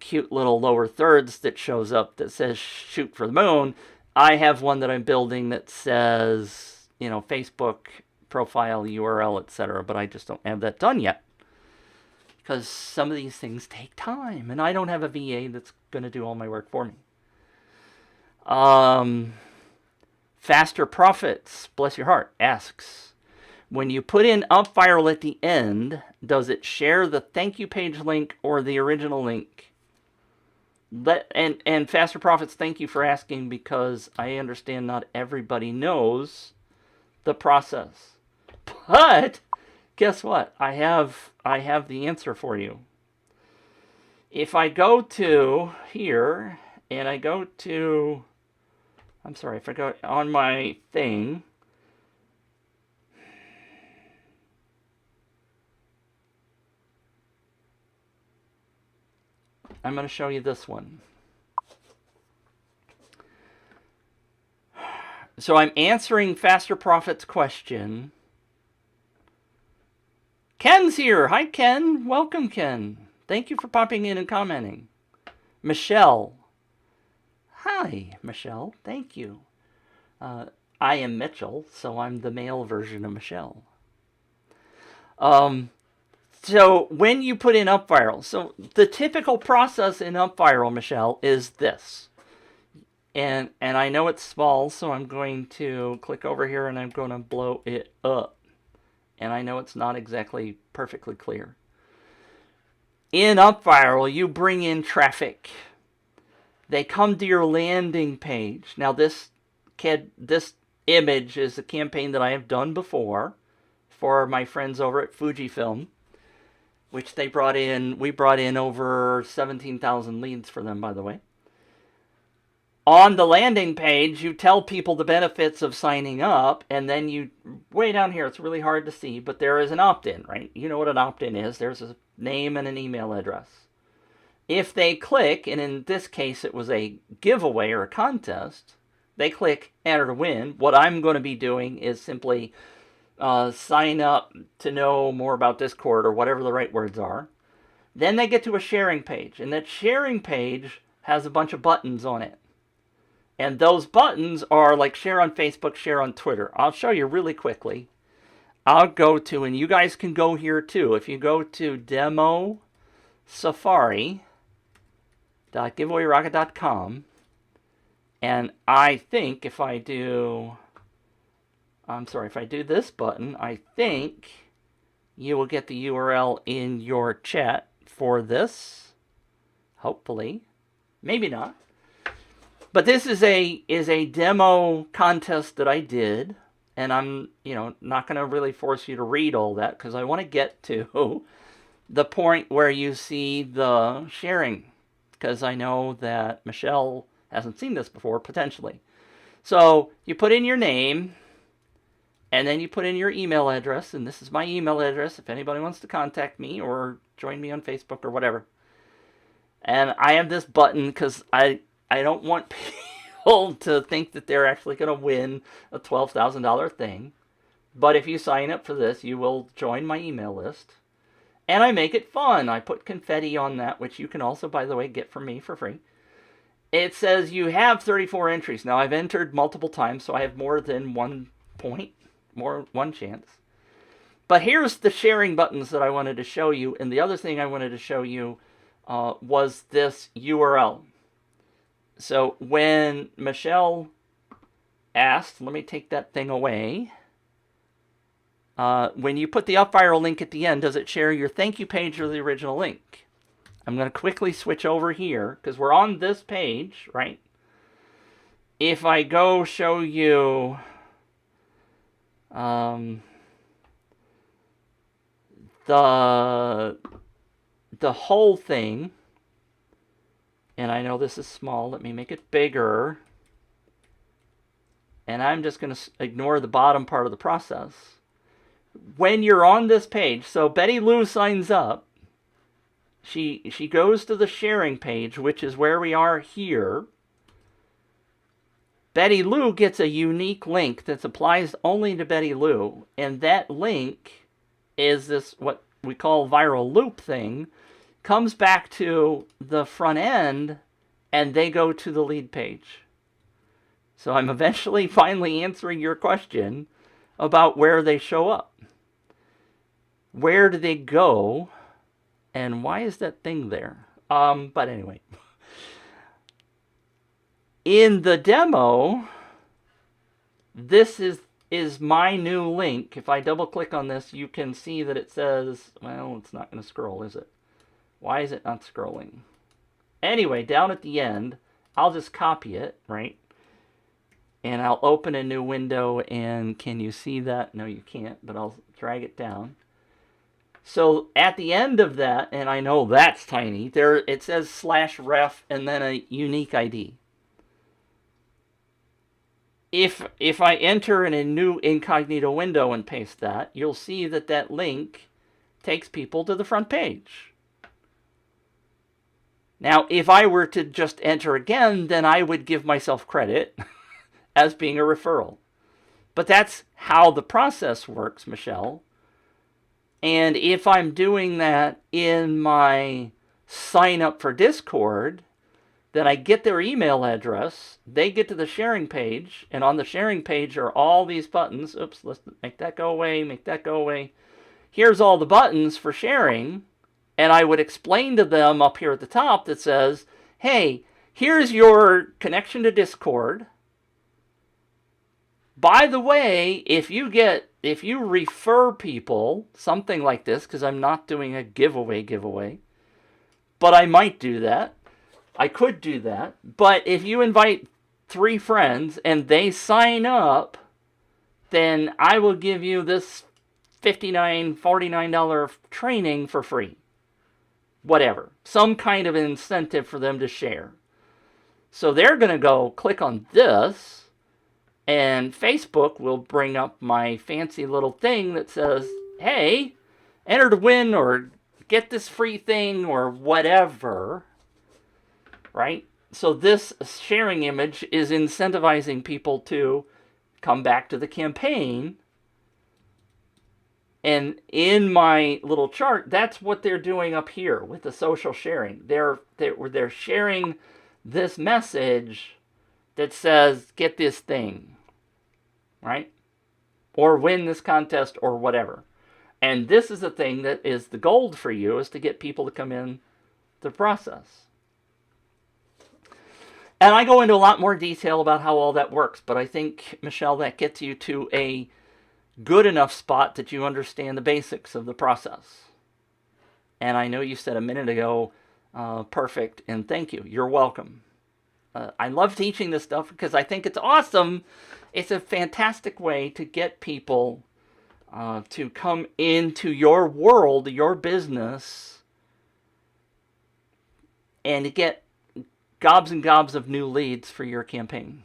cute little lower thirds that shows up that says shoot for the moon. I have one that I'm building that says, you know, Facebook profile, URL, etc., but I just don't have that done yet. Because some of these things take time, and I don't have a VA that's going to do all my work for me. Faster Profits, bless your heart, asks, when you put in upViral at the end, does it share the thank you page link or the original link? And Faster Profits, thank you for asking, because I understand not everybody knows the process. But guess what? I have the answer for you. If I go to here and I go to, I'm sorry, if I go on my thing, I'm going to show you this one. So I'm answering Faster Profits' question. Ken's here. Hi, Ken. Welcome, Ken. Thank you for popping in and commenting. Michelle. Hi, Michelle. Thank you. I am Mitchell, so I'm the male version of Michelle. So when you put in upViral, so the typical process in upViral, Michelle, is this. And I know it's small, so I'm going to click over here and I'm going to blow it up. And I know it's not exactly perfectly clear. In upViral, you bring in traffic. They come to your landing page. Now this image is a campaign that I have done before for my friends over at Fujifilm, which we brought in over 17,000 leads for them, by the way. On the landing page, you tell people the benefits of signing up, and then you, way down here, it's really hard to see, but there is an opt-in, right? You know what an opt-in is. There's a name and an email address. If they click, and in this case it was a giveaway or a contest, they click enter to win. What I'm going to be doing is simply sign up to know more about Discord or whatever the right words are. Then they get to a sharing page, and that sharing page has a bunch of buttons on it. And those buttons are like share on Facebook, share on Twitter. I'll show you really quickly. I'll go to, and you guys can go here too. If you go to demo safari.giveawayrocket.com, and I think if I do this button, I think you will get the URL in your chat for this. Hopefully. Maybe not. But this is a demo contest that I did, and I'm, not going to really force you to read all that because I want to get to the point where you see the sharing, because I know that Michelle hasn't seen this before, potentially. So you put in your name, and then you put in your email address, and this is my email address if anybody wants to contact me or join me on Facebook or whatever. And I have this button because I don't want people to think that they're actually going to win a $12,000 thing. But if you sign up for this, you will join my email list. And I make it fun. I put confetti on that, which you can also, by the way, get from me for free. It says you have 34 entries. Now, I've entered multiple times, so I have more than one chance. But here's the sharing buttons that I wanted to show you. And the other thing I wanted to show you was this URL. So when Michelle asked, let me take that thing away. When you put the upViral link at the end, does it share your thank you page or the original link? I'm going to quickly switch over here because we're on this page, right? If I go show you the whole thing, and I know this is small, let me make it bigger. And I'm just going to ignore the bottom part of the process. When you're on this page, so Betty Lou signs up. She goes to the sharing page, which is where we are here. Betty Lou gets a unique link that applies only to Betty Lou. And that link is this, what we call viral loop thing, comes back to the front end, and they go to the lead page. So I'm eventually finally answering your question about where they show up. Where do they go? And why is that thing there? But anyway. In the demo, this is my new link. If I double click on this, you can see that it says, well, it's not going to scroll, is it? Why is it not scrolling? Anyway, down at the end, I'll just copy it, right? And I'll open a new window, and can you see that? No, you can't, but I'll drag it down. So at the end of that, and I know that's tiny, there it says /ref and then a unique ID. If I enter in a new incognito window and paste that, you'll see that that link takes people to the front page. Now, if I were to just enter again, then I would give myself credit as being a referral. But that's how the process works, Michelle. And if I'm doing that in my sign up for Discord, Then I get their email address. They get to the sharing page, and on the sharing page are all these buttons. Oops, let's make that go away, make that go away. Here's all the buttons for sharing, and I would explain to them up here at the top that says, hey, here's your connection to Discord. By the way, if you refer people, something like this, because I'm not doing a giveaway, but I might do that. I could do that. But if you invite 3 friends and they sign up, then I will give you this $59, $49 training for free. Whatever. Some kind of incentive for them to share. So they're going to go click on this, and Facebook will bring up my fancy little thing that says, hey, enter to win or get this free thing or whatever. Right? So this sharing image is incentivizing people to come back to the campaign. And in my little chart, that's what they're doing up here with the social sharing. They're sharing this message that says, get this thing, right? Or win this contest or whatever. And this is the thing that is the gold for you, is to get people to come in the process. And I go into a lot more detail about how all that works, but I think, Michelle, that gets you to a good enough spot that you understand the basics of the process. And I know you said a minute ago, perfect, and thank you. You're welcome. I love teaching this stuff because I think it's awesome. It's a fantastic way to get people to come into your world, your business, and to get gobs and gobs of new leads for your campaign.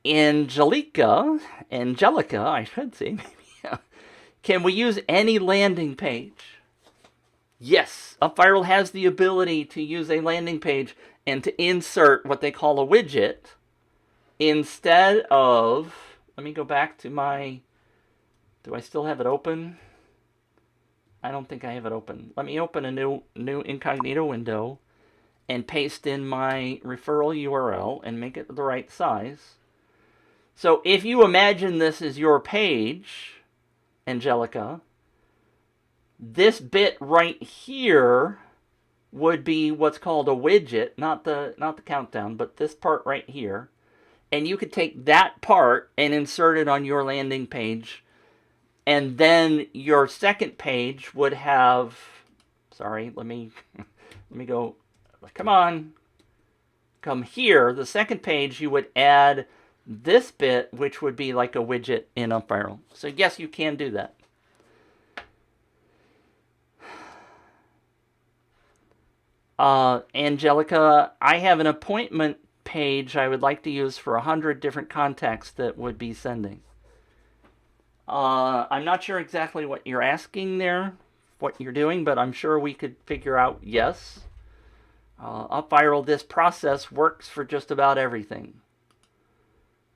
Angelica, I should say, maybe. Can we use any landing page? Yes, upViral has the ability to use a landing page and to insert what they call a widget instead of, let me go back to my, do I still have it open? I don't think I have it open. Let me open a new incognito window and paste in my referral URL and make it the right size. So if you imagine this is your page, Angelica, this bit right here would be what's called a widget, not the countdown, but this part right here. And you could take that part and insert it on your landing page. And then your second page would have, sorry, let me go, come on, come here. The second page, you would add this bit, which would be like a widget in upViral. So yes, you can do that. Angelica, I have an appointment page I would like to use for 100 different contacts that would be sending. I'm not sure exactly what you're asking there, what you're doing, but I'm sure we could figure out yes. upViral, this process works for just about everything.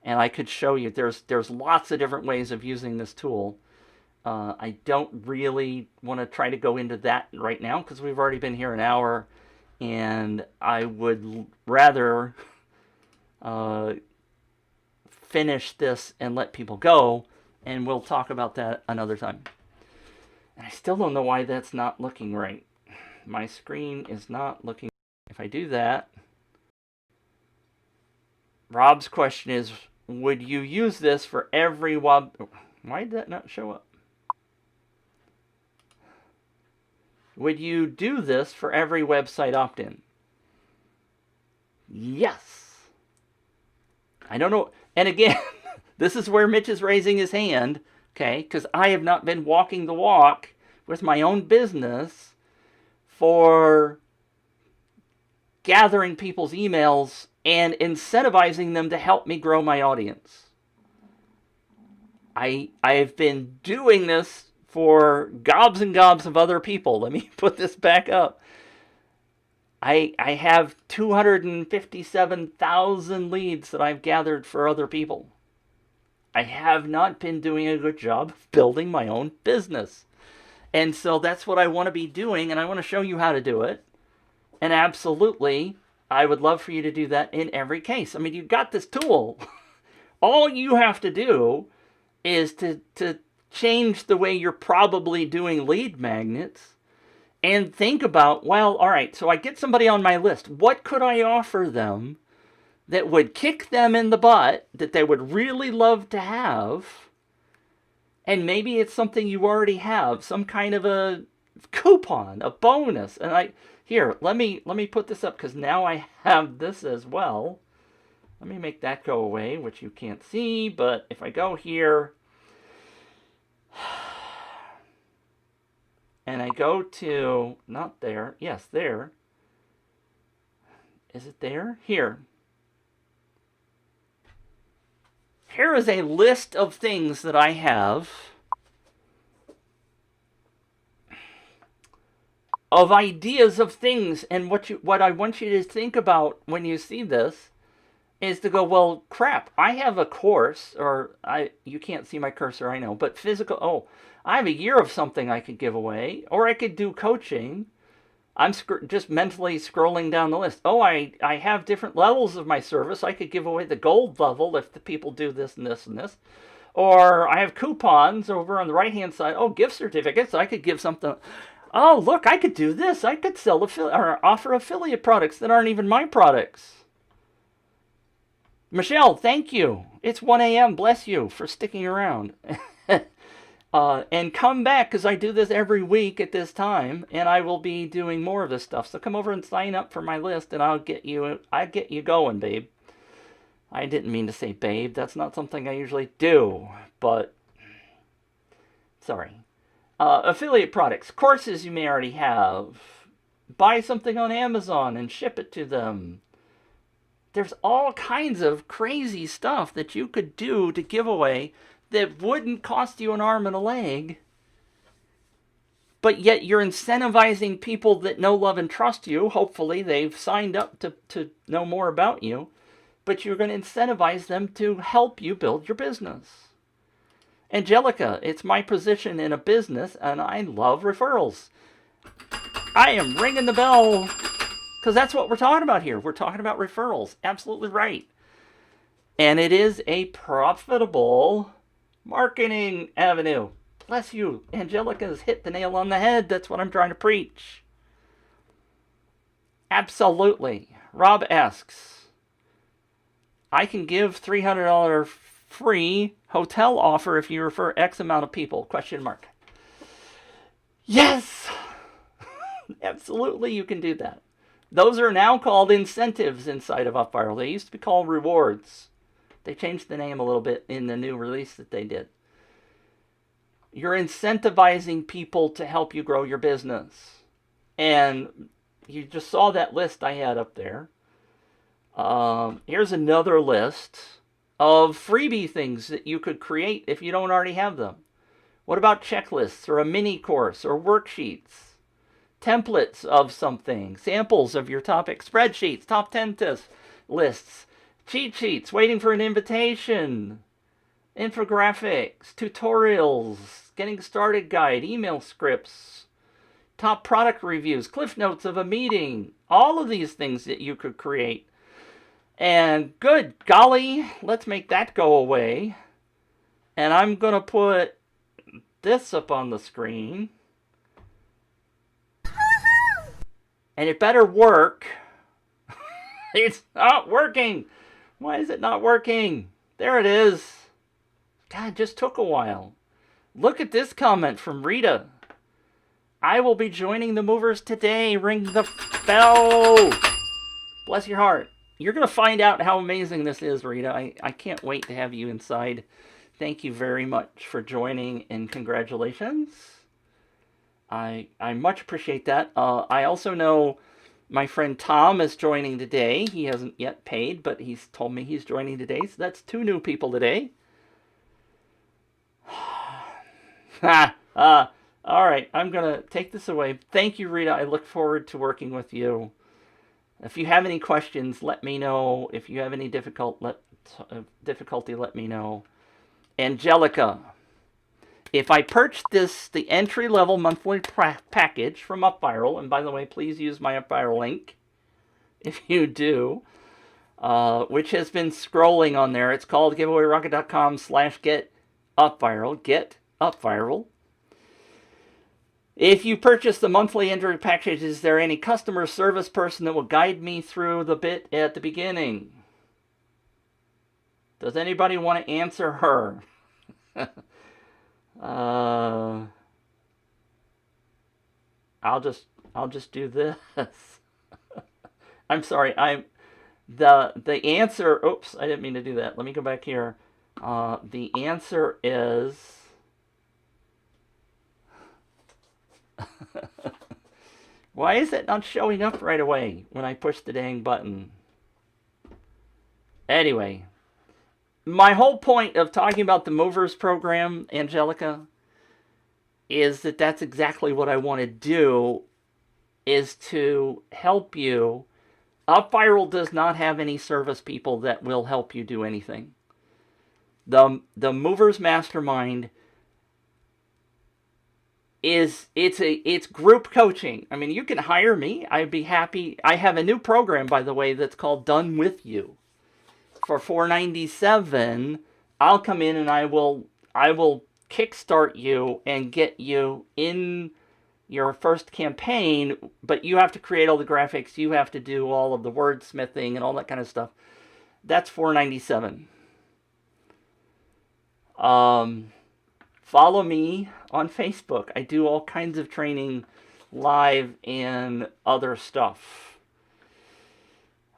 And I could show you, there's lots of different ways of using this tool. I don't really want to try to go into that right now because we've already been here an hour, and I would rather finish this and let people go, and we'll talk about that another time. And I still don't know why that's not looking right. My screen is not looking. If I do that, Rob's question is, would you use this for every web? Why did that not show up? Would you do this for every website opt-in? Yes. I don't know. And again, this is where Mitch is raising his hand, okay? Because I have not been walking the walk with my own business for gathering people's emails and incentivizing them to help me grow my audience. I've been doing this for gobs and gobs of other people. Let me put this back up. I have 257,000 leads that I've gathered for other people. I have not been doing a good job of building my own business. And so that's what I want to be doing, and I want to show you how to do it. And absolutely, I would love for you to do that in every case. I mean, you've got this tool. All you have to do is to change the way you're probably doing lead magnets and think about, well, all right, so I get somebody on my list. What could I offer them that would kick them in the butt, that they would really love to have? And maybe it's something you already have, some kind of a coupon, a bonus. And here, let me put this up because now I have this as well. Let me make that go away, which you can't see, but if I go here and I go to, not there, yes, there. Is it there? Here. Here is a list of things that I have of ideas of things, and what I want you to think about when you see this is to go, well, crap, I have a course, or you can't see my cursor, I know, but physical, I have a year of something I could give away, or I could do coaching. I'm just mentally scrolling down the list. I have different levels of my service. I could give away the gold level if the people do this and this and this. Or I have coupons over on the right-hand side. Gift certificates. I could give something. Look, I could do this. I could sell or offer affiliate products that aren't even my products. Michelle, thank you. It's 1 a.m. Bless you for sticking around. And come back, because I do this every week at this time, and I will be doing more of this stuff. So come over and sign up for my list, and I'll get you going, babe. I didn't mean to say babe. That's not something I usually do, but sorry. Affiliate products, courses you may already have. Buy something on Amazon and ship it to them. There's all kinds of crazy stuff that you could do to give away that wouldn't cost you an arm and a leg, but yet you're incentivizing people that know, love, and trust you. Hopefully they've signed up to know more about you, but you're going to incentivize them to help you build your business. Angelica, it's my position in a business, and I love referrals. I am ringing the bell because that's what we're talking about here. We're talking about referrals. Absolutely right. And it is a profitable marketing avenue. Bless you. Angelica's hit the nail on the head. That's what I'm trying to preach. Absolutely. Rob asks, I can give $300 free hotel offer if you refer X amount of people? Question mark. Yes. Absolutely, you can do that. Those are now called incentives inside of upViral. They used to be called rewards. They changed the name a little bit in the new release that they did. You're incentivizing people to help you grow your business. And you just saw that list I had up there. Here's another list of freebie things that you could create if you don't already have them. What about checklists or a mini course or worksheets? Templates of something, samples of your topic, spreadsheets, top 10 lists, cheat sheets, waiting for an invitation, infographics, tutorials, getting started guide, email scripts, top product reviews, cliff notes of a meeting, all of these things that you could create. And good golly, let's make that go away. And I'm going to put this up on the screen. And it better work. It's not working. Why is it not working? There it is. God, it just took a while. Look at this comment from Rita. I will be joining the movers today. Ring the bell. Bless your heart. You're going to find out how amazing this is, Rita. I can't wait to have you inside. Thank you very much for joining, and congratulations. I much appreciate that. I also know my friend Tom is joining today. He hasn't yet paid, but he's told me he's joining today. So that's 2 new people today. All right, I'm going to take this away. Thank you, Rita. I look forward to working with you. If you have any questions, let me know. If you have any difficulty, let me know. Angelica, if I purchase the entry-level monthly package from upViral, and by the way, please use my upViral link if you do, which has been scrolling on there. It's called giveawayrocket.com/getupviral. Get upviral. If you purchase the monthly entry package, is there any customer service person that will guide me through the bit at the beginning? Does anybody want to answer her? I'll just do this. I'm sorry. The answer. Oops, I didn't mean to do that. Let me go back here. The answer is. Why is it not showing up right away when I push the dang button? Anyway, my whole point of talking about the Movers program, Angelica, is that that's exactly what I want to do, is to help you. upViral does not have any service people that will help you do anything. The Movers Mastermind it's group coaching. I mean, you can hire me. I'd be happy. I have a new program, by the way, that's called Done With You. For $4.97, I'll come in and I will kickstart you and get you in your first campaign, but you have to create all the graphics, you have to do all of the wordsmithing and all that kind of stuff. That's $4.97. Follow me on Facebook. I do all kinds of training live and other stuff.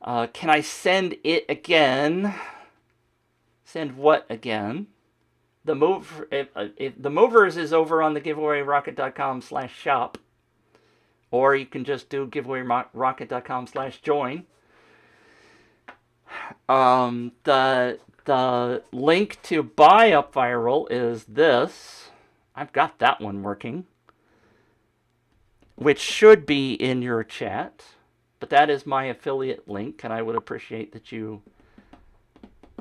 Can I send it again? Send what again? The Movers is over on the giveawayrocket.com/shop, or you can just do giveawayrocket.com/join. The link to buy upViral is this. I've got that one working, which should be in your chat. But that is my affiliate link, and I would appreciate that you...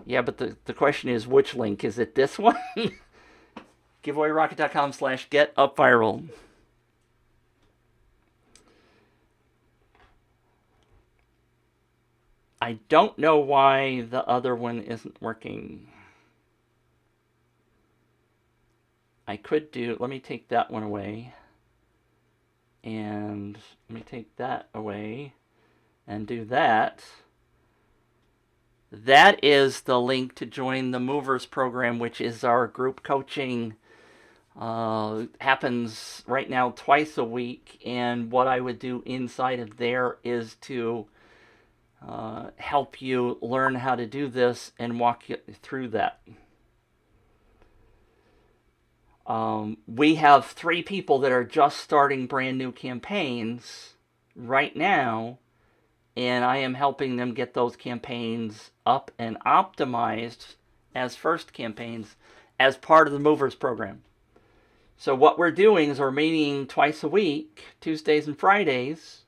Yeah, but the question is, which link? Is it this one? giveawayrocket.com/getupviral. I don't know why the other one isn't working. I could do... Let me take that one away. And let me take that away. And do that. That is the link to join the Movers program, which is our group coaching. Happens right now twice a week, and what I would do inside of there is to help you learn how to do this and walk you through that. We have 3 people that are just starting brand new campaigns right now, and I am helping them get those campaigns up and optimized as first campaigns as part of the Movers program. So what we're doing is we're meeting twice a week, Tuesdays and Fridays,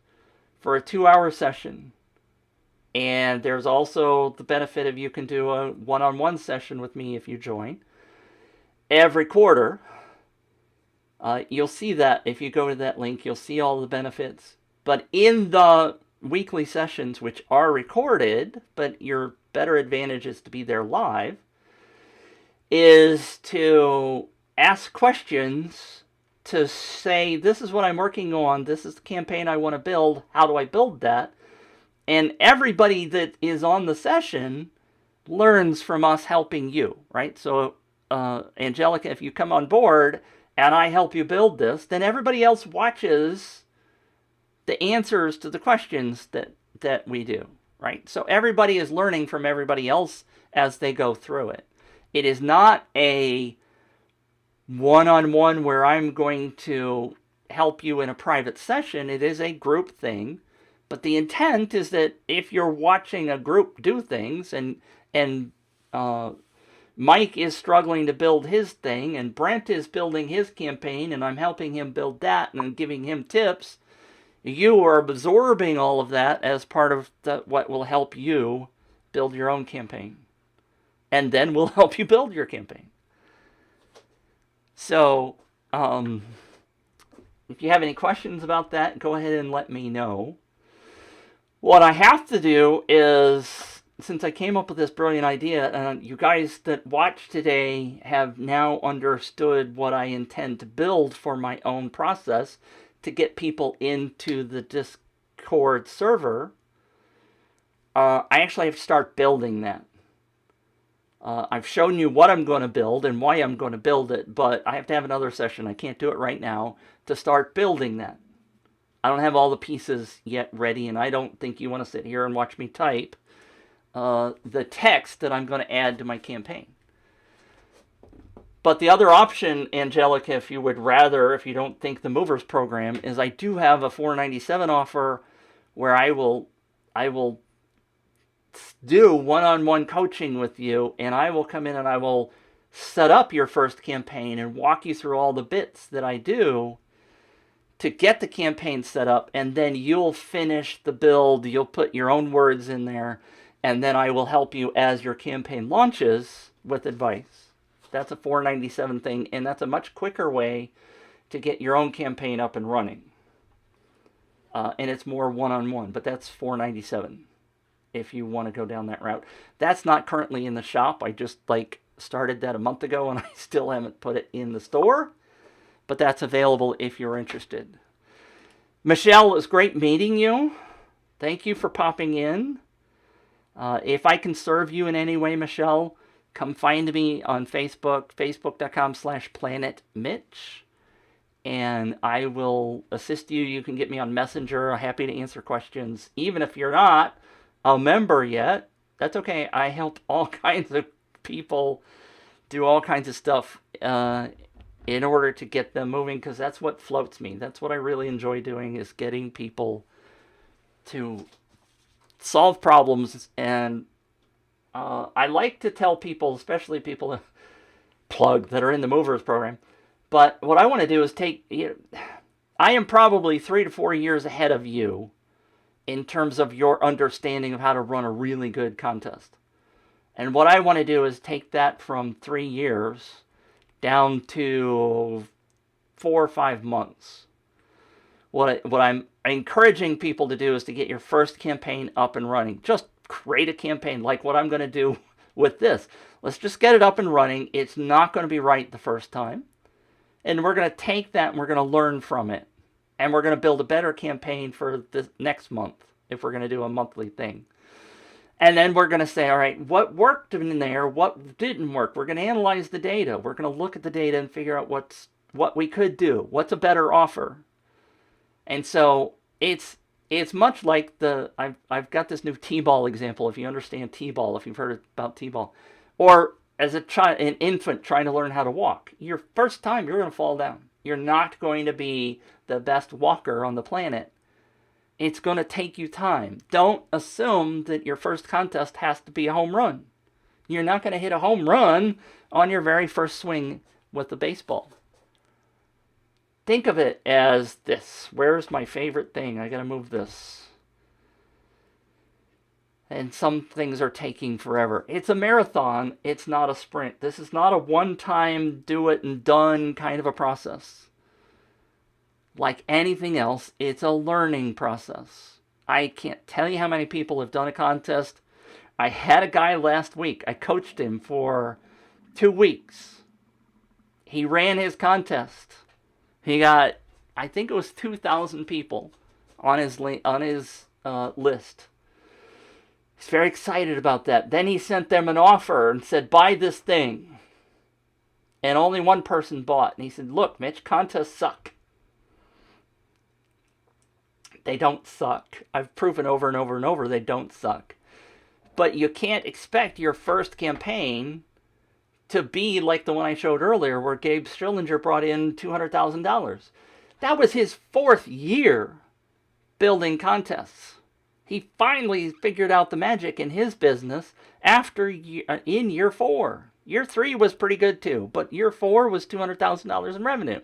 for a 2-hour session. And there's also the benefit of you can do a one-on-one session with me if you join. Every quarter, you'll see that if you go to that link, you'll see all the benefits. But in the weekly sessions, which are recorded, but your better advantage is to be there live, is to ask questions, to say, this is what I'm working on, this is the campaign I want to build, how do I build that? And everybody that is on the session learns from us helping you, right? So, Angelica, if you come on board and I help you build this, then everybody else watches the answers to the questions that we do, right? So everybody is learning from everybody else as they go through it. It is not a one-on-one where I'm going to help you in a private session. It is a group thing. But the intent is that if you're watching a group do things, and Mike is struggling to build his thing, and Brent is building his campaign, and I'm helping him build that and giving him tips, you are absorbing all of that as part of what will help you build your own campaign. And then we'll help you build your campaign. So, if you have any questions about that, go ahead and let me know. What I have to do is, since I came up with this brilliant idea, and you guys that watch today have now understood what I intend to build for my own process to get people into the Discord server, I actually have to start building that. I've shown you what I'm going to build and why I'm going to build it, but I have to have another session. I can't do it right now to start building that. I don't have all the pieces yet ready, and I don't think you want to sit here and watch me type the text that I'm going to add to my campaign. But the other option, Angelica, if you would rather, if you don't think the Movers program, is I do have a $4.97 offer where I will do one-on-one coaching with you, and I will come in and I will set up your first campaign and walk you through all the bits that I do to get the campaign set up, and then you'll finish the build, you'll put your own words in there, and then I will help you as your campaign launches with advice. That's a $4.97 thing, and that's a much quicker way to get your own campaign up and running. And it's more one-on-one, but that's $4.97 if you want to go down that route. That's not currently in the shop. I just started that a month ago, and I still haven't put it in the store. But that's available if you're interested. Michelle, it was great meeting you. Thank you for popping in. If I can serve you in any way, Michelle, come find me on Facebook, facebook.com/planetmitch. And I will assist you. You can get me on Messenger. I'm happy to answer questions. Even if you're not a member yet, that's okay. I help all kinds of people do all kinds of stuff in order to get them moving, because that's what floats me. That's what I really enjoy doing, is getting people to solve problems. And I like to tell people, especially people that plug that are in the Movers program, but what I want to do is I am probably 3 to 4 years ahead of you in terms of your understanding of how to run a really good contest. And what I want to do is take that from 3 years down to 4 or 5 months. What I'm encouraging people to do is to get your first campaign up and running. Just create a campaign like what I'm going to do with this. Let's just get it up and running. It's not going to be right the first time. And we're going to take that and we're going to learn from it. And we're going to build a better campaign for the next month if we're going to do a monthly thing. And then we're going to say, all right, what worked in there, what didn't work? We're going to analyze the data. We're going to look at the data and figure out what we could do. What's a better offer? And so it's much like I've got this new T-ball example. If you understand T-ball, if you've heard about T-ball, or as an infant trying to learn how to walk, your first time you're going to fall down. You're not going to be the best walker on the planet. It's going to take you time. Don't assume that your first contest has to be a home run. You're not going to hit a home run on your very first swing with the baseball. Think of it as this. Where's my favorite thing? I got to move this. And some things are taking forever. It's a marathon. It's not a sprint. This is not a one-time do it and done kind of a process. Like anything else, it's a learning process. I can't tell you how many people have done a contest. I had a guy last week. I coached him for 2 weeks. He ran his contest. He got, I think it was 2,000 people on his list. He's very excited about that. Then he sent them an offer and said, buy this thing. And only one person bought. And he said, look, Mitch, contests suck. They don't suck. I've proven over and over and over they don't suck. But you can't expect your first campaign to be like the one I showed earlier where Gabe Strillinger brought in $200,000. That was his 4th year building contests. He finally figured out the magic in his business in year 4. Year 3 was pretty good too, but year 4 was $200,000 in revenue.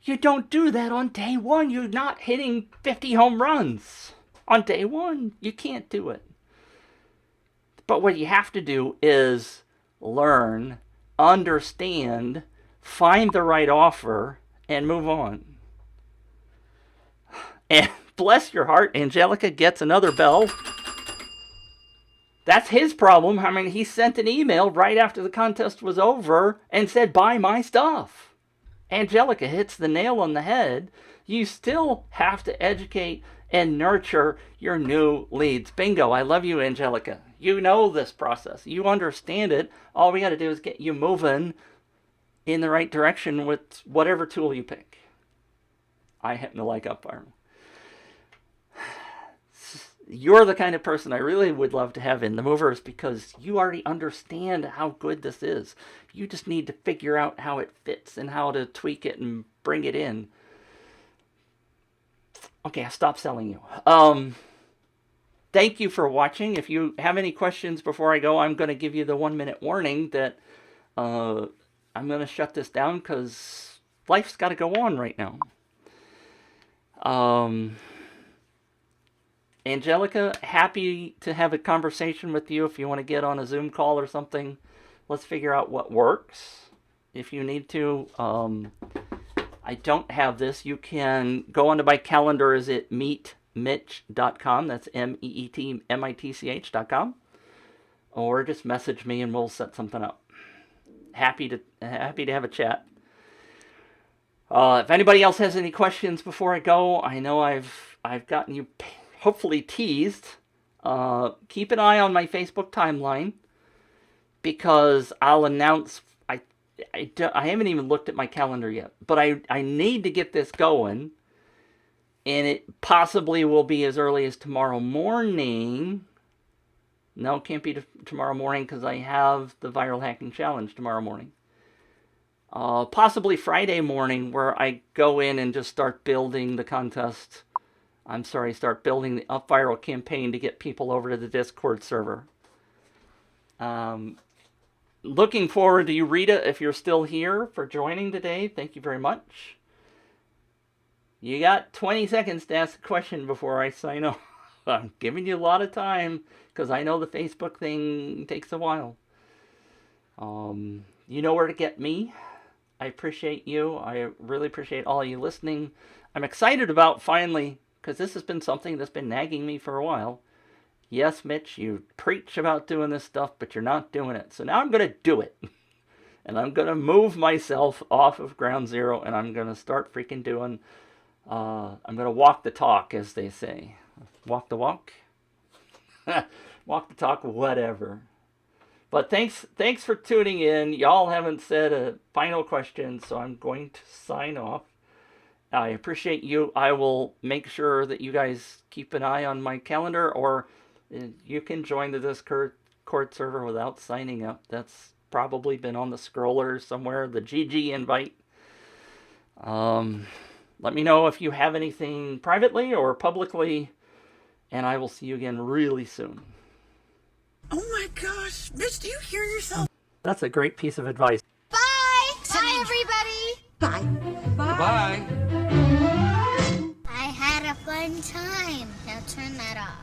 You don't do that on day 1. You're not hitting 50 home runs on day 1. You can't do it. But what you have to do is learn, understand find the right offer, and move on. And bless your heart, Angelica gets another bell. That's his problem. I mean, he sent an email right after the contest was over and said, buy my stuff. Angelica hits the nail on the head. You still have to educate and nurture your new leads. Bingo. I love you, Angelica. You know this process. You understand it. All we got to do is get you moving in the right direction with whatever tool you pick. I happen to like upViral. You're the kind of person I really would love to have in the movers because you already understand how good this is. You just need to figure out how it fits and how to tweak it and bring it in. Okay, I'll stop selling you. Thank you for watching. If you have any questions before I go, I'm going to give you the 1-minute warning that I'm going to shut this down because life's got to go on right now. Angelica, happy to have a conversation with you if you want to get on a Zoom call or something. Let's figure out what works. If you need to, I don't have this. You can go onto my calendar. Is it meetmitch.com? That's meetmitch.com. Or just message me and we'll set something up. Happy to have a chat. If anybody else has any questions before I go, I know I've gotten you hopefully teased. Keep an eye on my Facebook timeline because I'll announce. I haven't even looked at my calendar yet, but I need to get this going, and it possibly will be as early as tomorrow morning. No, it can't be tomorrow morning because I have the Viral Hacking Challenge tomorrow morning. Possibly Friday morning where I go in and just start building the contest. Start building the upViral campaign to get people over to the Discord server. Looking forward to you, Rita, if you're still here, for joining today. Thank you very much. You got 20 seconds to ask a question before I sign off. I'm giving you a lot of time because I know the Facebook thing takes a while. You know where to get me. I appreciate you. I really appreciate all of you listening. I'm excited about finally, because this has been something that's been nagging me for a while. Yes, Mitch, you preach about doing this stuff, but you're not doing it. So now I'm going to do it. And I'm going to move myself off of ground zero, and I'm going to start freaking doing, I'm going to walk the talk, as they say. Walk the walk? Walk the talk, whatever. But thanks for tuning in. Y'all haven't said a final question, so I'm going to sign off. I appreciate you. I will make sure that you guys keep an eye on my calendar, or you can join the Discord server without signing up. That's probably been on the scroller somewhere, the GG invite. Let me know if you have anything privately or publicly, and I will see you again really soon. Oh my gosh, Mitch, do you hear yourself? That's a great piece of advice. Bye! Bye, everybody! Bye. Bye. I had a fun time. Now turn that off.